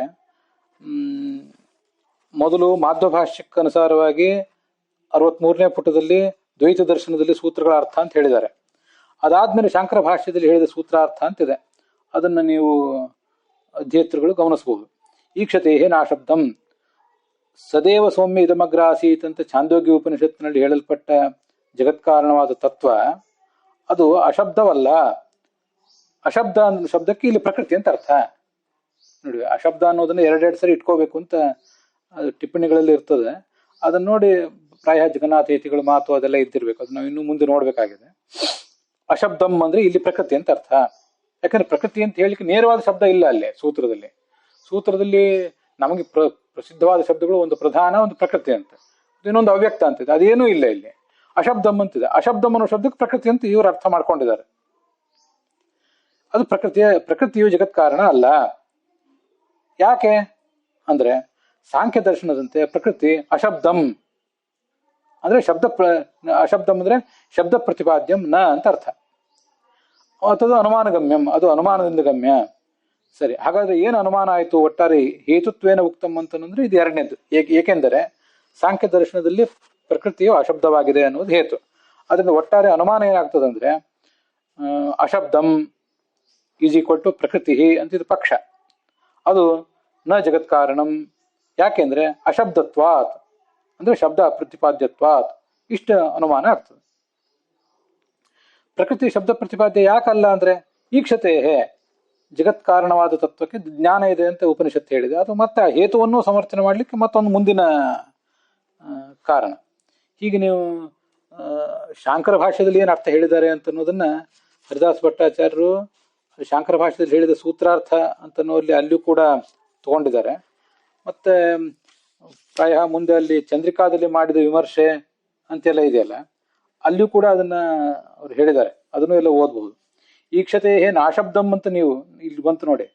ಮೊದಲು ಮಾಧ್ವ ಭಾಷ್ಯಕ್ಕೆ ಅನುಸಾರವಾಗಿ 63ನೇ ಪುಟದಲ್ಲಿ ದ್ವೈತ ದರ್ಶನದಲ್ಲಿ ಸೂತ್ರಗಳ ಅರ್ಥ ಅಂತ ಹೇಳಿದ್ದಾರೆ. ಅದಾದ್ಮೇಲೆ ಶಾಂಕರ ಭಾಷ್ಯದಲ್ಲಿ ಹೇಳಿದ ಸೂತ್ರಾರ್ಥ ಅಂತಿದೆ. ಅದನ್ನು ನೀವು ಅಧ್ಯೇತೃಗಳು ಗಮನಿಸಬಹುದು. ಈಕ್ಷತೆ ನಾಶಬ್ದಂ ಸದೇವ ಸೌಮ್ಯ ಇದಮಗ್ರ ಆಸೀತ್ ಅಂತ ಛಾಂದೋಗ್ಯ ಉಪನಿಷತ್ತಿನಲ್ಲಿ ಹೇಳಲ್ಪಟ್ಟ ಜಗತ್ಕಾರಣವಾದ ತತ್ವ ಅದು ಅಶಬ್ದವಲ್ಲ. ಅಶಬ್ದ ಶಬ್ದಕ್ಕೆ ಇಲ್ಲಿ ಪ್ರಕೃತಿ ಅಂತ ಅರ್ಥ. ನೋಡಿ, ಅಶಬ್ದ ಅನ್ನೋದನ್ನ ಎರಡೆರಡು ಸರಿ ಇಟ್ಕೋಬೇಕು ಅಂತ ಟಿಪ್ಪಣಿಗಳಲ್ಲಿ ಇರ್ತದೆ. ಅದನ್ನ ನೋಡಿ ಪ್ರಾಯ ಜಗನ್ನಾಥೇತಿಗಳ ಮಾತು ಅದೆಲ್ಲ ಇದ್ದಿರ್ಬೇಕು. ಅದು ನಾವು ಇನ್ನು ಮುಂದೆ ನೋಡ್ಬೇಕಾಗಿದೆ. ಅಶಬ್ದಂ ಅಂದ್ರೆ ಇಲ್ಲಿ ಪ್ರಕೃತಿ ಅಂತ ಅರ್ಥ. ಯಾಕಂದ್ರೆ ಪ್ರಕೃತಿ ಅಂತ ಹೇಳಿಕ್ಕೆ ನೇರವಾದ ಶಬ್ದ ಇಲ್ಲ ಅಲ್ಲಿ ಸೂತ್ರದಲ್ಲಿ ನಮಗೆ ಪ್ರಸಿದ್ಧವಾದ ಶಬ್ದಗಳು ಒಂದು ಪ್ರಧಾನ, ಒಂದು ಪ್ರಕೃತಿ ಅಂತ, ಇನ್ನೊಂದು ಅವ್ಯಕ್ತ ಅಂತಿದೆ. ಅದೇನೂ ಇಲ್ಲ ಇಲ್ಲಿ. ಅಶಬ್ದಂ ಅಂತಿದೆ. ಅಶಬ್ದಂ ಅನ್ನೋ ಶಬ್ದಕ್ಕೆ ಪ್ರಕೃತಿ ಅಂತ ಇವರು ಅರ್ಥ ಮಾಡ್ಕೊಂಡಿದ್ದಾರೆ. ಅದು ಪ್ರಕೃತಿಯು ಜಗತ್ ಕಾರಣ ಅಲ್ಲ. ಯಾಕೆ ಅಂದ್ರೆ ಸಾಂಖ್ಯ ದರ್ಶನದಂತೆ ಪ್ರಕೃತಿ ಅಶಬ್ದಂ ಅಂದ್ರೆ ಅಶಬ್ದಂ ಅಂದ್ರೆ ಶಬ್ದ ಪ್ರತಿಪಾದ್ಯಂ ನ ಅಂತ ಅರ್ಥ. ಅದು ಅನುಮಾನಗಮ್ಯಂ, ಅದು ಅನುಮಾನದಿಂದ ಗಮ್ಯ. ಸರಿ, ಹಾಗಾದ್ರೆ ಏನು ಅನುಮಾನ ಆಯಿತು? ಒಟ್ಟಾರೆ ಹೇತುತ್ವೇನ ಉಕ್ತಂ ಅಂತಂದ್ರೆ ಇದು ಎರಡನೇದು. ಏಕೆಂದರೆ ಸಾಂಖ್ಯ ದರ್ಶನದಲ್ಲಿ ಪ್ರಕೃತಿಯು ಅಶಬ್ದವಾಗಿದೆ ಅನ್ನೋದು ಹೇತು. ಅದರಿಂದ ಒಟ್ಟಾರೆ ಅನುಮಾನ ಏನಾಗ್ತದಂದ್ರೆ ಅಶಬ್ದಂ ಈಸ್ ಈಕ್ವಲ್ ಟು ಪ್ರಕೃತಿ ಅಂತ ಇದು ಪಕ್ಷ. ಅದು ನ ಜಗತ್ ಕಾರಣಂ, ಯಾಕೆಂದ್ರೆ ಅಶಬ್ದತ್ವಾತ್ ಅಂದ್ರೆ ಶಬ್ದ ಪ್ರತಿಪಾದ್ಯತ್ವಾತ್ ಇಷ್ಟ ಅನುಮಾನ ಆಗ್ತದೆ. ಪ್ರಕೃತಿ ಶಬ್ದ ಪ್ರತಿಪಾದ್ಯ ಯಾಕಲ್ಲ ಅಂದ್ರೆ ಈಕ್ಷತೆ ಜಗತ್ ಕಾರಣವಾದ ತತ್ವಕ್ಕೆ ಜ್ಞಾನ ಇದೆ ಅಂತ ಉಪನಿಷತ್ತು ಹೇಳಿದೆ. ಅದು ಮತ್ತೆ ಹೇತುವನ್ನು ಸಮರ್ಥನೆ ಮಾಡಲಿಕ್ಕೆ ಮತ್ತೊಂದು ಮುಂದಿನ ಕಾರಣ. ಹೀಗೆ ನೀವು ಶಾಂಕರ ಭಾಷ್ಯದಲ್ಲಿ ಏನು ಅರ್ಥ ಹೇಳಿದ್ದಾರೆ ಅಂತ ಅನ್ನೋದನ್ನ ಹರಿದಾಸ್ ಭಟ್ಟಾಚಾರ್ಯರು ಶಾಂಕರ ಭಾಷೆಯಲ್ಲಿ ಹೇಳಿದ ಸೂತ್ರಾರ್ಥ ಅಂತನ್ನುವಲ್ಲಿ ಅಲ್ಲಿಯೂ ಕೂಡ ತಗೊಂಡಿದ್ದಾರೆ. ಮತ್ತೆ ಪ್ರಾಯ ಮುಂದೆ ಅಲ್ಲಿ ಚಂದ್ರಿಕಾದಲ್ಲಿ ಮಾಡಿದ ವಿಮರ್ಶೆ ಅಂತೆಲ್ಲ ಇದೆಯಲ್ಲ, ಅಲ್ಲಿಯೂ ಕೂಡ ಅದನ್ನ ಅವ್ರು ಹೇಳಿದ್ದಾರೆ. ಅದನ್ನು ಎಲ್ಲ ಓದ್ಬಹುದು. ಈಕ್ಷತೆ ನಾಶಬ್ದಂ ಅಂತ ನೀವು ಇಲ್ಲಿ ಬಂತು ನೋಡಿ,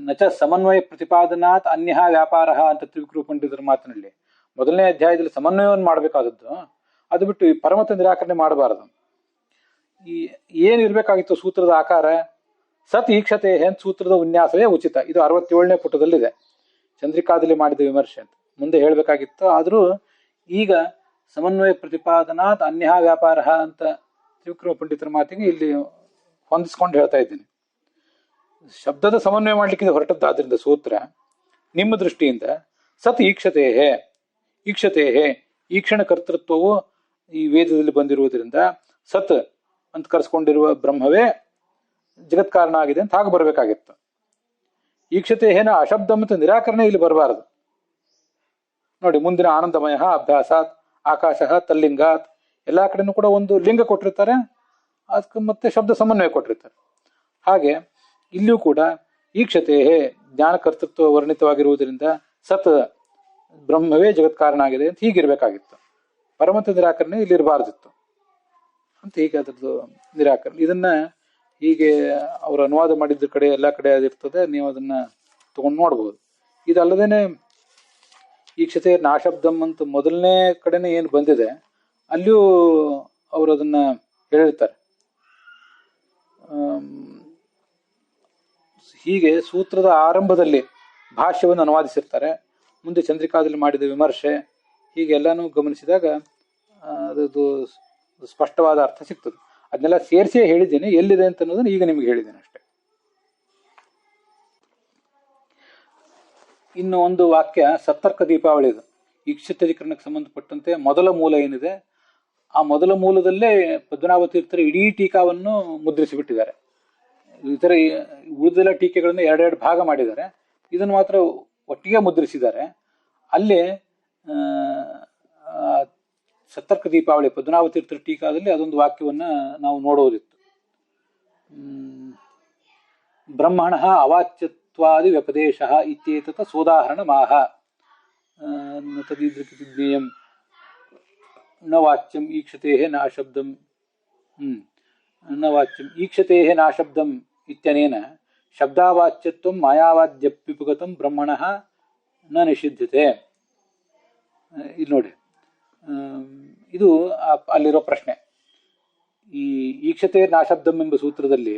ನಚ ಸಮನ್ವಯ ಪ್ರತಿಪಾದನಾತ್ ಅನ್ಯ ವ್ಯಾಪಾರ ಅಂತ ತ್ರಿವಿಕ್ರಮ ಪಂಡಿತರ ಮಾತಿನಲ್ಲಿ ಮೊದಲನೇ ಅಧ್ಯಾಯದಲ್ಲಿ ಸಮನ್ವಯವನ್ನು ಮಾಡಬೇಕಾದದ್ದು. ಅದು ಬಿಟ್ಟು ಈ ಪರಮತ ನಿರಾಕರಣೆ ಮಾಡಬಾರದು. ಈ ಏನಿರ್ಬೇಕಾಗಿತ್ತು ಸೂತ್ರದ ಆಕಾರ, ಸತ್ ಈಕ್ಷತೆ ಅಂತ ಸೂತ್ರದ ವಿನ್ಯಾಸವೇ ಉಚಿತ. ಇದು 67ನೇ ಪುಟದಲ್ಲಿದೆ, ಚಂದ್ರಿಕಾದಲ್ಲಿ ಮಾಡಿದ ವಿಮರ್ಶೆ ಅಂತ. ಮುಂದೆ ಹೇಳ್ಬೇಕಾಗಿತ್ತು, ಆದ್ರೂ ಈಗ ಸಮನ್ವಯ ಪ್ರತಿಪಾದನಾತ್ ಅನ್ಯ ವ್ಯಾಪಾರ ಅಂತ ತ್ರಿವಿಕ್ರಮ ಪಂಡಿತರ ಮಾತಿಗೆ ಇಲ್ಲಿ ಹೊಂದಿಸ್ಕೊಂಡು ಹೇಳ್ತಾ ಇದ್ದೀನಿ. ಶಬ್ದದ ಸಮನ್ವಯ ಮಾಡ್ಲಿಕ್ಕೆ ಇದು ಹೊರಟದ್ದಾದ್ರಿಂದ ಸೂತ್ರ. ನಿಮ್ಮ ದೃಷ್ಟಿಯಿಂದ ಸತ್ ಈಕ್ಷತೆ ಈಕ್ಷಣ ಕರ್ತೃತ್ವವು ಈ ವೇದದಲ್ಲಿ ಬಂದಿರುವುದರಿಂದ ಸತ್ ಅಂತ ಕರೆಸ್ಕೊಂಡಿರುವ ಬ್ರಹ್ಮವೇ ಜಗತ್ ಕಾರಣ ಆಗಿದೆ ಅಂತ ಹಾಗೆ ಬರಬೇಕಾಗಿತ್ತು. ಈಕ್ಷತೆ ಅಶಬ್ದ ಮತ್ತು ನಿರಾಕರಣೆ ಇಲ್ಲಿ ಬರಬಾರದು. ನೋಡಿ, ಮುಂದಿನ ಆನಂದಮಯ ಅಭ್ಯಾಸಾತ್ ಆಕಾಶ ತಲ್ಲಿಂಗಾತ್ ಎಲ್ಲಾ ಕಡೆನೂ ಕೂಡ ಒಂದು ಲಿಂಗ ಕೊಟ್ಟಿರ್ತಾರೆ, ಅದಕ್ಕೆ ಮತ್ತೆ ಶಬ್ದ ಸಮನ್ವಯ ಕೊಟ್ಟಿರ್ತಾರೆ. ಹಾಗೆ ಇಲ್ಲಿಯೂ ಕೂಡ ಈಕ್ಷತೆ ಜ್ಞಾನ ಕರ್ತೃತ್ವ ವರ್ಣಿತವಾಗಿರುವುದರಿಂದ ಸತ್ ಬ್ರಹ್ಮವೇ ಜಗತ್ ಕಾರಣ ಆಗಿದೆ ಅಂತ ಹೀಗಿರ್ಬೇಕಾಗಿತ್ತು. ಪರಮತ ನಿರಾಕರಣೆ ಇಲ್ಲಿ ಇರಬಾರ್ದಿತ್ತು ಅಂತ ಹೀಗೆ ಅದರದ್ದು ನಿರಾಕರಣೆ. ಇದನ್ನ ಹೀಗೆ ಅವರು ಅನುವಾದ ಮಾಡಿದ್ರ ಕಡೆ ಎಲ್ಲ ಕಡೆ ಅದಿರ್ತದೆ, ನೀವು ಅದನ್ನ ತಗೊಂಡು ನೋಡ್ಬೋದು. ಇದಲ್ಲದೇನೆ ಈಕ್ಷತೆ ನಾಶಬ್ದಂ ಅಂತ ಮೊದಲನೇ ಕಡೆನೆ ಏನು ಬಂದಿದೆ ಅಲ್ಲಿಯೂ ಅವರು ಅದನ್ನ ಹೇಳಿರ್ತಾರೆ. ಹೀಗೆ ಸೂತ್ರದ ಆರಂಭದಲ್ಲಿ ಭಾಷ್ಯವನ್ನು ಅನುವಾದಿಸಿರ್ತಾರೆ, ಮುಂದೆ ಚಂದ್ರಿಕಾದಲ್ಲಿ ಮಾಡಿದ ವಿಮರ್ಶೆ, ಹೀಗೆ ಎಲ್ಲಾನು ಗಮನಿಸಿದಾಗ ಅದರದ್ದು ಸ್ಪಷ್ಟವಾದ ಅರ್ಥ ಸಿಗ್ತದೆ. ಅದನ್ನೆಲ್ಲ ಸೇರಿಸಿ ಹೇಳಿದ್ದೇನೆ, ಎಲ್ಲಿದೆ ಅಂತ ಅನ್ನೋದನ್ನ ಈಗ ನಿಮ್ಗೆ ಹೇಳಿದ್ದೇನೆ ಅಷ್ಟೆ. ಇನ್ನು ಒಂದು ವಾಕ್ಯ ಸತ್ತರ್ಕ ದೀಪಾವಳಿದು ಈಕ್ಷಿತಾಧಿಕರಣಕ್ಕೆ ಸಂಬಂಧಪಟ್ಟಂತೆ ಮೊದಲ ಮೂಲ ಏನಿದೆ, ಆ ಮೊದಲ ಮೂಲದಲ್ಲೇ ಪದ್ಮನಾಭ ತೀರ್ಥರು ಇಡೀ ಟೀಕಾವನ್ನು ಮುದ್ರಿಸಿಬಿಟ್ಟಿದ್ದಾರೆ. ಇತರ ಉಳಿದೆಲ್ಲ ಟೀಕೆಗಳನ್ನು ಎರಡೆರಡು ಭಾಗ ಮಾಡಿದ್ದಾರೆ, ಇದನ್ನು ಮಾತ್ರ ಒಟ್ಟಿಗೆ ಮುದ್ರಿಸಿದ್ದಾರೆ. ಅಲ್ಲಿ ಸತ್ತರ್ಕ ದೀಪಾವಳಿ ಪದ್ಮನಾಭ ತೀರ್ಥರ ಟೀಕಾದಲ್ಲಿ ಅದೊಂದು ವಾಕ್ಯವನ್ನ ನಾವು ನೋಡುವುದಿತ್ತು. ಬ್ರಹ್ಮಣ ಅವಾಚ್ಯತ್ವಾದಿ ವ್ಯಪದೇಶ ಇತ್ಯೇತತ ಸೋದಾಹರಣ ಮಾಹ ತದೀದೃಕ್ಜ್ಞೇಯಂ ನ ವಾಚ್ಯಂ ಈಕ್ಷತೆ ನಾಶಬ್ದಂ ನ ವಾಚ್ಯಂ ಈಕ್ಷತೆ ನಾಶಬ್ದಂ ಇತ್ಯನೇನ ಶಬ್ದಾವಾಚ್ಯತ್ವಂ ಮಾಯಾವಾದ್ಯಪ್ಯುಪಗತಂ ಬ್ರಹ್ಮಣ ನ ನಿಷಿದ್ಧತೆ. ಇಲ್ಲಿ ನೋಡಿ, ಇದು ಅಲ್ಲಿರೋ ಪ್ರಶ್ನೆ. ಈ ಈಕ್ಷತೆ ನಾಶಬ್ದಂ ಎಂಬ ಸೂತ್ರದಲ್ಲಿ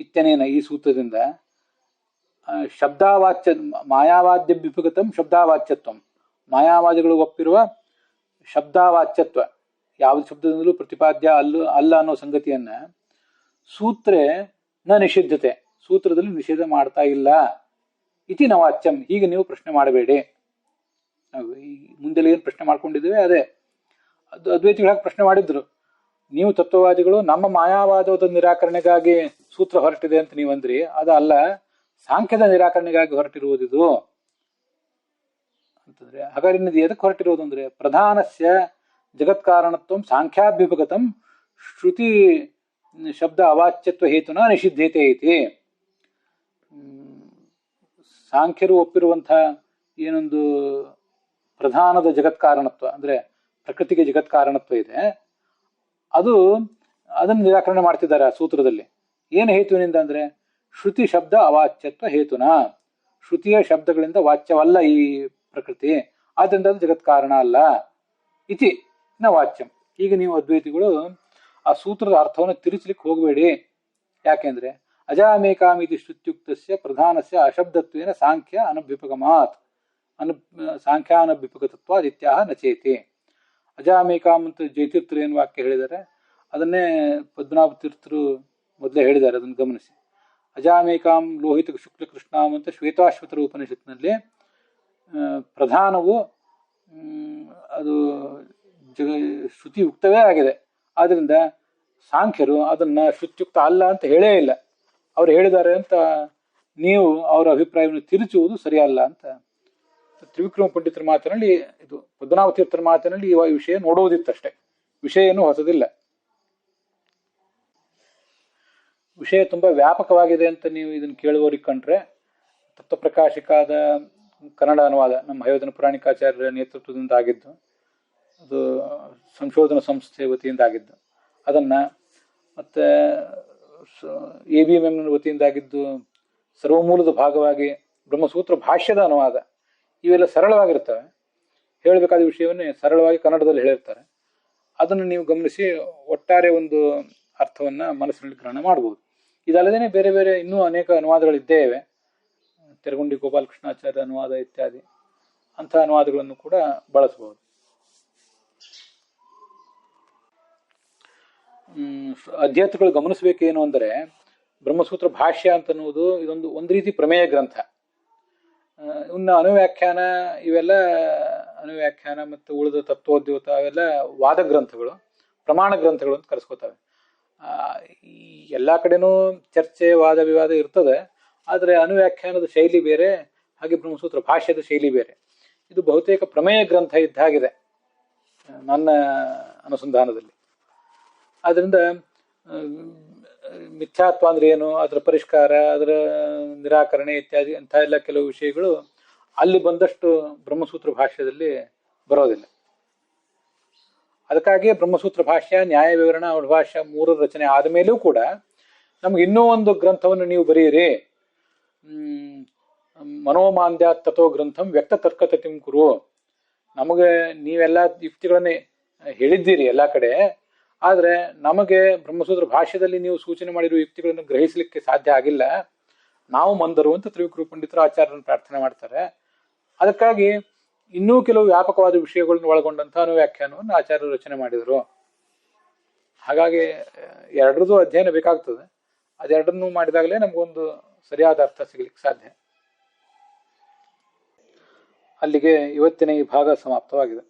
ಇತ್ಯನೇನ ಈ ಸೂತ್ರದಿಂದ ಶಬ್ದಾವಾಚ್ಯ ಮಾಯಾವಾದ್ಯ ವಿಪಗತಂ ಶಬ್ದಾವಾಚ್ಯತ್ವಂ, ಮಾಯಾವಾದಿಗಳು ಒಪ್ಪಿರುವ ಶಬ್ದಾವಾಚ್ಯತ್ವ ಯಾವ ಶಬ್ದದಿಂದಲೂ ಪ್ರತಿಪಾದ್ಯ ಅಲ್ಲ ಅನ್ನೋ ಸಂಗತಿಯನ್ನ ಸೂತ್ರೆ ನ ನಿಷಿದ್ಧತೆ, ಸೂತ್ರದಲ್ಲಿ ನಿಷೇಧ ಮಾಡ್ತಾ ಇಲ್ಲ. ಇತಿ ನವಾಚ್ಯಂ, ಹೀಗೆ ನೀವು ಪ್ರಶ್ನೆ ಮಾಡಬೇಡಿ. ಮುಂದೆಲ್ಲ ಏನು ಪ್ರಶ್ನೆ ಮಾಡ್ಕೊಂಡಿದ್ದೇವೆ ಅದೇ. ಅದು ಅದ್ವೈತಿಗಳು ಹಾಗೆ ಪ್ರಶ್ನೆ ಮಾಡಿದ್ರು, ನೀವು ತತ್ವವಾದಿಗಳು ನಮ್ಮ ಮಾಯಾವಾದದ ನಿರಾಕರಣೆಗಾಗಿ ಸೂತ್ರ ಹೊರಟಿದೆ ಅಂತ ನೀವಂದ್ರಿ, ಅದಲ್ಲ ಸಾಂಖ್ಯದ ನಿರಾಕರಣೆಗಾಗಿ ಹೊರಟಿರುವುದಿದು ಅಂತಂದ್ರೆ. ಹಾಗಾದ್ರೆ ಇನ್ನದು ಎದಕ್ಕೆ ಹೊರಟಿರೋದು ಅಂದ್ರೆ ಪ್ರಧಾನಸ್ಯ ಜಗತ್ ಕಾರಣತ್ವಂ ಸಾಂಖ್ಯಾಭ್ಯುಪಗತಂ ಶ್ರುತಿ ಶಬ್ದ ಅವಾಚ್ಯತ್ವ ಹೇತುನ ನಿಷಿದ್ಧತೆ ಐತಿ. ಸಾಂಖ್ಯರು ಒಪ್ಪಿರುವಂತಹ ಏನೊಂದು ಪ್ರಧಾನದ ಜಗತ್ ಕಾರಣತ್ವ ಅಂದ್ರೆ ಪ್ರಕೃತಿಗೆ ಜಗತ್ ಕಾರಣತ್ವ ಇದೆ, ಅದನ್ನು ನಿರಾಕರಣೆ ಮಾಡ್ತಿದ್ದಾರೆ ಆ ಸೂತ್ರದಲ್ಲಿ. ಏನು ಹೇತುವಿನಿಂದ ಅಂದ್ರೆ ಶ್ರುತಿ ಶಬ್ದ ಅವಾಚ್ಯತ್ವ ಹೇತುನ, ಶ್ರುತಿಯ ಶಬ್ದಗಳಿಂದ ವಾಚ್ಯವಲ್ಲ ಈ ಪ್ರಕೃತಿ, ಆದ್ರಿಂದ ಅದು ಜಗತ್ ಕಾರಣ ಅಲ್ಲ. ಇತಿ ನ ವಾಚ್ಯಂ. ಈಗ ನೀವು ಅದ್ವೈತಿಗಳು ಆ ಸೂತ್ರದ ಅರ್ಥವನ್ನು ತಿರುಚಲಿಕ್ಕೆ ಹೋಗಬೇಡಿ. ಯಾಕೆಂದ್ರೆ ಅಜಾಮೇಕಾಮಿತಿ ಶ್ರುತ್ಯುಕ್ತಸ್ಯ ಪ್ರಧಾನಸ್ಯ ಅಶಬ್ದತ್ವೇನ ಸಾಂಖ್ಯ ಅನಭ್ಯುಪಗಮಾತ್ ಸಾಂಖ್ಯಾನಭ್ಯುಪಗತತ್ವಾದ್ ಇತ್ಯಾಹ ನಚೇತಿ. ಅಜಾಮೇಕಾಮ್ ಅಂತ ಜಯತೀರ್ಥರು ಏನು ವಾಕ್ಯ ಹೇಳಿದ್ದಾರೆ ಅದನ್ನೇ ಪದ್ಮನಾಭ ತೀರ್ಥರು ಮೊದಲೇ ಹೇಳಿದ್ದಾರೆ, ಅದನ್ನು ಗಮನಿಸಿ. ಅಜಾಮೇಕಾಂ ಲೋಹಿತ ಶುಕ್ಲ ಕೃಷ್ಣಾಮ್ ಅಂತ ಶ್ವೇತಾಶ್ವತರ ಉಪನಿಷತ್ನಲ್ಲಿ ಪ್ರಧಾನವು ಅದು ಶ್ರುತಿಯುಕ್ತವೇ ಆಗಿದೆ. ಆದ್ದರಿಂದ ಸಾಂಖ್ಯರು ಅದನ್ನ ಶ್ರುತಿಯುಕ್ತ ಅಲ್ಲ ಅಂತ ಹೇಳೇ ಇಲ್ಲ. ಅವ್ರು ಹೇಳಿದ್ದಾರೆ ಅಂತ ನೀವು ಅವರ ಅಭಿಪ್ರಾಯವನ್ನು ತಿರುಚುವುದು ಸರಿಯಲ್ಲ ಅಂತ ತ್ರಿವಿಕ್ರಮ ಪಂಡಿತರ ಮಾತಿನಲ್ಲಿ, ಇದು ಪದ್ಮನಾಭ ತೀರ್ಥರ ಮಾತಿನಲ್ಲಿ ಈ ವಿಷಯ ನೋಡುವುದಿತ್ತಷ್ಟೇ. ವಿಷಯ ಏನು ಹೊಸದಿಲ್ಲ. ವಿಷಯ ತುಂಬಾ ವ್ಯಾಪಕವಾಗಿದೆ ಅಂತ ನೀವು ಇದನ್ನು ಕೇಳುವವರಿಗೆ ಕಂಡ್ರೆ, ತತ್ವಪ್ರಕಾಶಿಕಾದ ಕನ್ನಡ ಅನುವಾದ ನಮ್ಮ ಹಯೋಧನ ಪುರಾಣಿಕಾಚಾರ್ಯರ ನೇತೃತ್ವದಿಂದ ಆಗಿದ್ದು, ಅದು ಸಂಶೋಧನಾ ಸಂಸ್ಥೆ ವತಿಯಿಂದ ಆಗಿದ್ದು, ಅದನ್ನ ಮತ್ತೆ ABMM ವತಿಯಿಂದ ಆಗಿದ್ದು ಸರ್ವಮೂಲದ ಭಾಗವಾಗಿ ಬ್ರಹ್ಮಸೂತ್ರ ಭಾಷ್ಯದ ಅನುವಾದ, ಇವೆಲ್ಲ ಸರಳವಾಗಿರ್ತವೆ. ಹೇಳಬೇಕಾದ ವಿಷಯವನ್ನೇ ಸರಳವಾಗಿ ಕನ್ನಡದಲ್ಲಿ ಹೇಳಿರ್ತಾರೆ. ಅದನ್ನು ನೀವು ಗಮನಿಸಿ ಒಟ್ಟಾರೆ ಒಂದು ಅರ್ಥವನ್ನ ಮನಸ್ಸಿನಲ್ಲಿ ಗ್ರಹಣ ಮಾಡಬಹುದು. ಇದಲ್ಲದೇ ಬೇರೆ ಬೇರೆ ಇನ್ನೂ ಅನೇಕ ಅನುವಾದಗಳಿದ್ದೇ ಇವೆ. ತೆರಗುಂಡಿ ಗೋಪಾಲಕೃಷ್ಣಾಚಾರ್ಯ ಅನುವಾದ ಇತ್ಯಾದಿ ಅಂಥ ಅನುವಾದಗಳನ್ನು ಕೂಡ ಬಳಸಬಹುದು. ಅಧ್ಯೇತಗಳು ಗಮನಿಸಬೇಕೇನು ಅಂದರೆ, ಬ್ರಹ್ಮಸೂತ್ರ ಭಾಷ್ಯ ಅಂತನ್ನುವುದು ಇದೊಂದು ಒಂದು ರೀತಿ ಪ್ರಮೇಯ ಗ್ರಂಥ. ಇನ್ನು ಅನುವ್ಯಾಖ್ಯಾನ, ಇವೆಲ್ಲ ಅನುವ್ಯಾಖ್ಯಾನ ಮತ್ತು ಉಳಿದ ತತ್ವೋದ್ಯೋತ ಅವೆಲ್ಲ ವಾದ ಗ್ರಂಥಗಳು, ಪ್ರಮಾಣ ಗ್ರಂಥಗಳು ಅಂತ ಕರೆಸ್ಕೋತವೆ. ಈ ಎಲ್ಲ ಕಡೆನೂ ಚರ್ಚೆ ವಾದ ವಿವಾದ ಇರ್ತದೆ. ಆದರೆ ಅನುವ್ಯಾಖ್ಯಾನದ ಶೈಲಿ ಬೇರೆ, ಹಾಗೆ ಬ್ರಹ್ಮಸೂತ್ರ ಭಾಷ್ಯದ ಶೈಲಿ ಬೇರೆ. ಇದು ಬಹುತೇಕ ಪ್ರಮೇಯ ಗ್ರಂಥ ಇದ್ದಾಗಿದೆ ನನ್ನ ಅನುಸಂಧಾನದಲ್ಲಿ. ಆದ್ದರಿಂದ ಮಿಥ್ಯಾತ್ವ ಅಂದ್ರೆ ಏನು, ಅದರ ಪರಿಷ್ಕಾರ, ಅದರ ನಿರಾಕರಣೆ ಇತ್ಯಾದಿ ಅಂಥ ಎಲ್ಲ ಕೆಲವು ವಿಷಯಗಳು ಅಲ್ಲಿ ಬಂದಷ್ಟು ಬ್ರಹ್ಮಸೂತ್ರ ಭಾಷ್ಯದಲ್ಲಿ ಬರೋದಿಲ್ಲ. ಅದಕ್ಕಾಗಿಯೇ ಬ್ರಹ್ಮಸೂತ್ರ ಭಾಷ್ಯ, ನ್ಯಾಯ ವಿವರಣ, ಭಾಷ್ಯ ಮೂರರ ರಚನೆ ಆದ ಮೇಲೂ ಕೂಡ ನಮ್ಗೆ ಇನ್ನೂ ಒಂದು ಗ್ರಂಥವನ್ನು ನೀವು ಬರೆಯಿರಿ, ಮನೋಮಾಂದ್ಯ ತಥೋ ಗ್ರಂಥಂ ವ್ಯಕ್ತ ತರ್ಕತತಿಂ ಕುರು. ನಮಗೆ ನೀವೆಲ್ಲ ಯುಕ್ತಿಗಳನ್ನೇ ಹೇಳಿದ್ದೀರಿ ಎಲ್ಲ ಕಡೆ, ಆದರೆ ನಮಗೆ ಬ್ರಹ್ಮಸೂತ್ರ ಭಾಷ್ಯದಲ್ಲಿ ನೀವು ಸೂಚನೆ ಮಾಡಿರುವ ಯುಕ್ತಿಗಳನ್ನು ಗ್ರಹಿಸಲಿಕ್ಕೆ ಸಾಧ್ಯ ಆಗಿಲ್ಲ, ನಾವು ಮಂದರು ಅಂತ ತ್ರಿವಿಕ್ರಮ ಪಂಡಿತರು ಆಚಾರ್ಯರನ್ನು ಪ್ರಾರ್ಥನೆ ಮಾಡ್ತಾರೆ. ಅದಕ್ಕಾಗಿ ಇನ್ನೂ ಕೆಲವು ವ್ಯಾಪಕವಾದ ವಿಷಯಗಳನ್ನು ಒಳಗೊಂಡಂತಹ ವ್ಯಾಖ್ಯಾನವನ್ನು ಆಚಾರ್ಯರು ರಚನೆ ಮಾಡಿದರು. ಹಾಗಾಗಿ ಎರಡರದ್ದು ಅಧ್ಯಯನ ಬೇಕಾಗ್ತದೆ. ಅದೆರಡನ್ನೂ ಮಾಡಿದಾಗಲೇ ನಮಗೊಂದು ಸರಿಯಾದ ಅರ್ಥ ಸಿಗಲಿಕ್ಕೆ ಸಾಧ್ಯ. ಅಲ್ಲಿಗೆ ಇವತ್ತಿನ ಈ ಭಾಗ ಸಮಾಪ್ತವಾಗಿದೆ.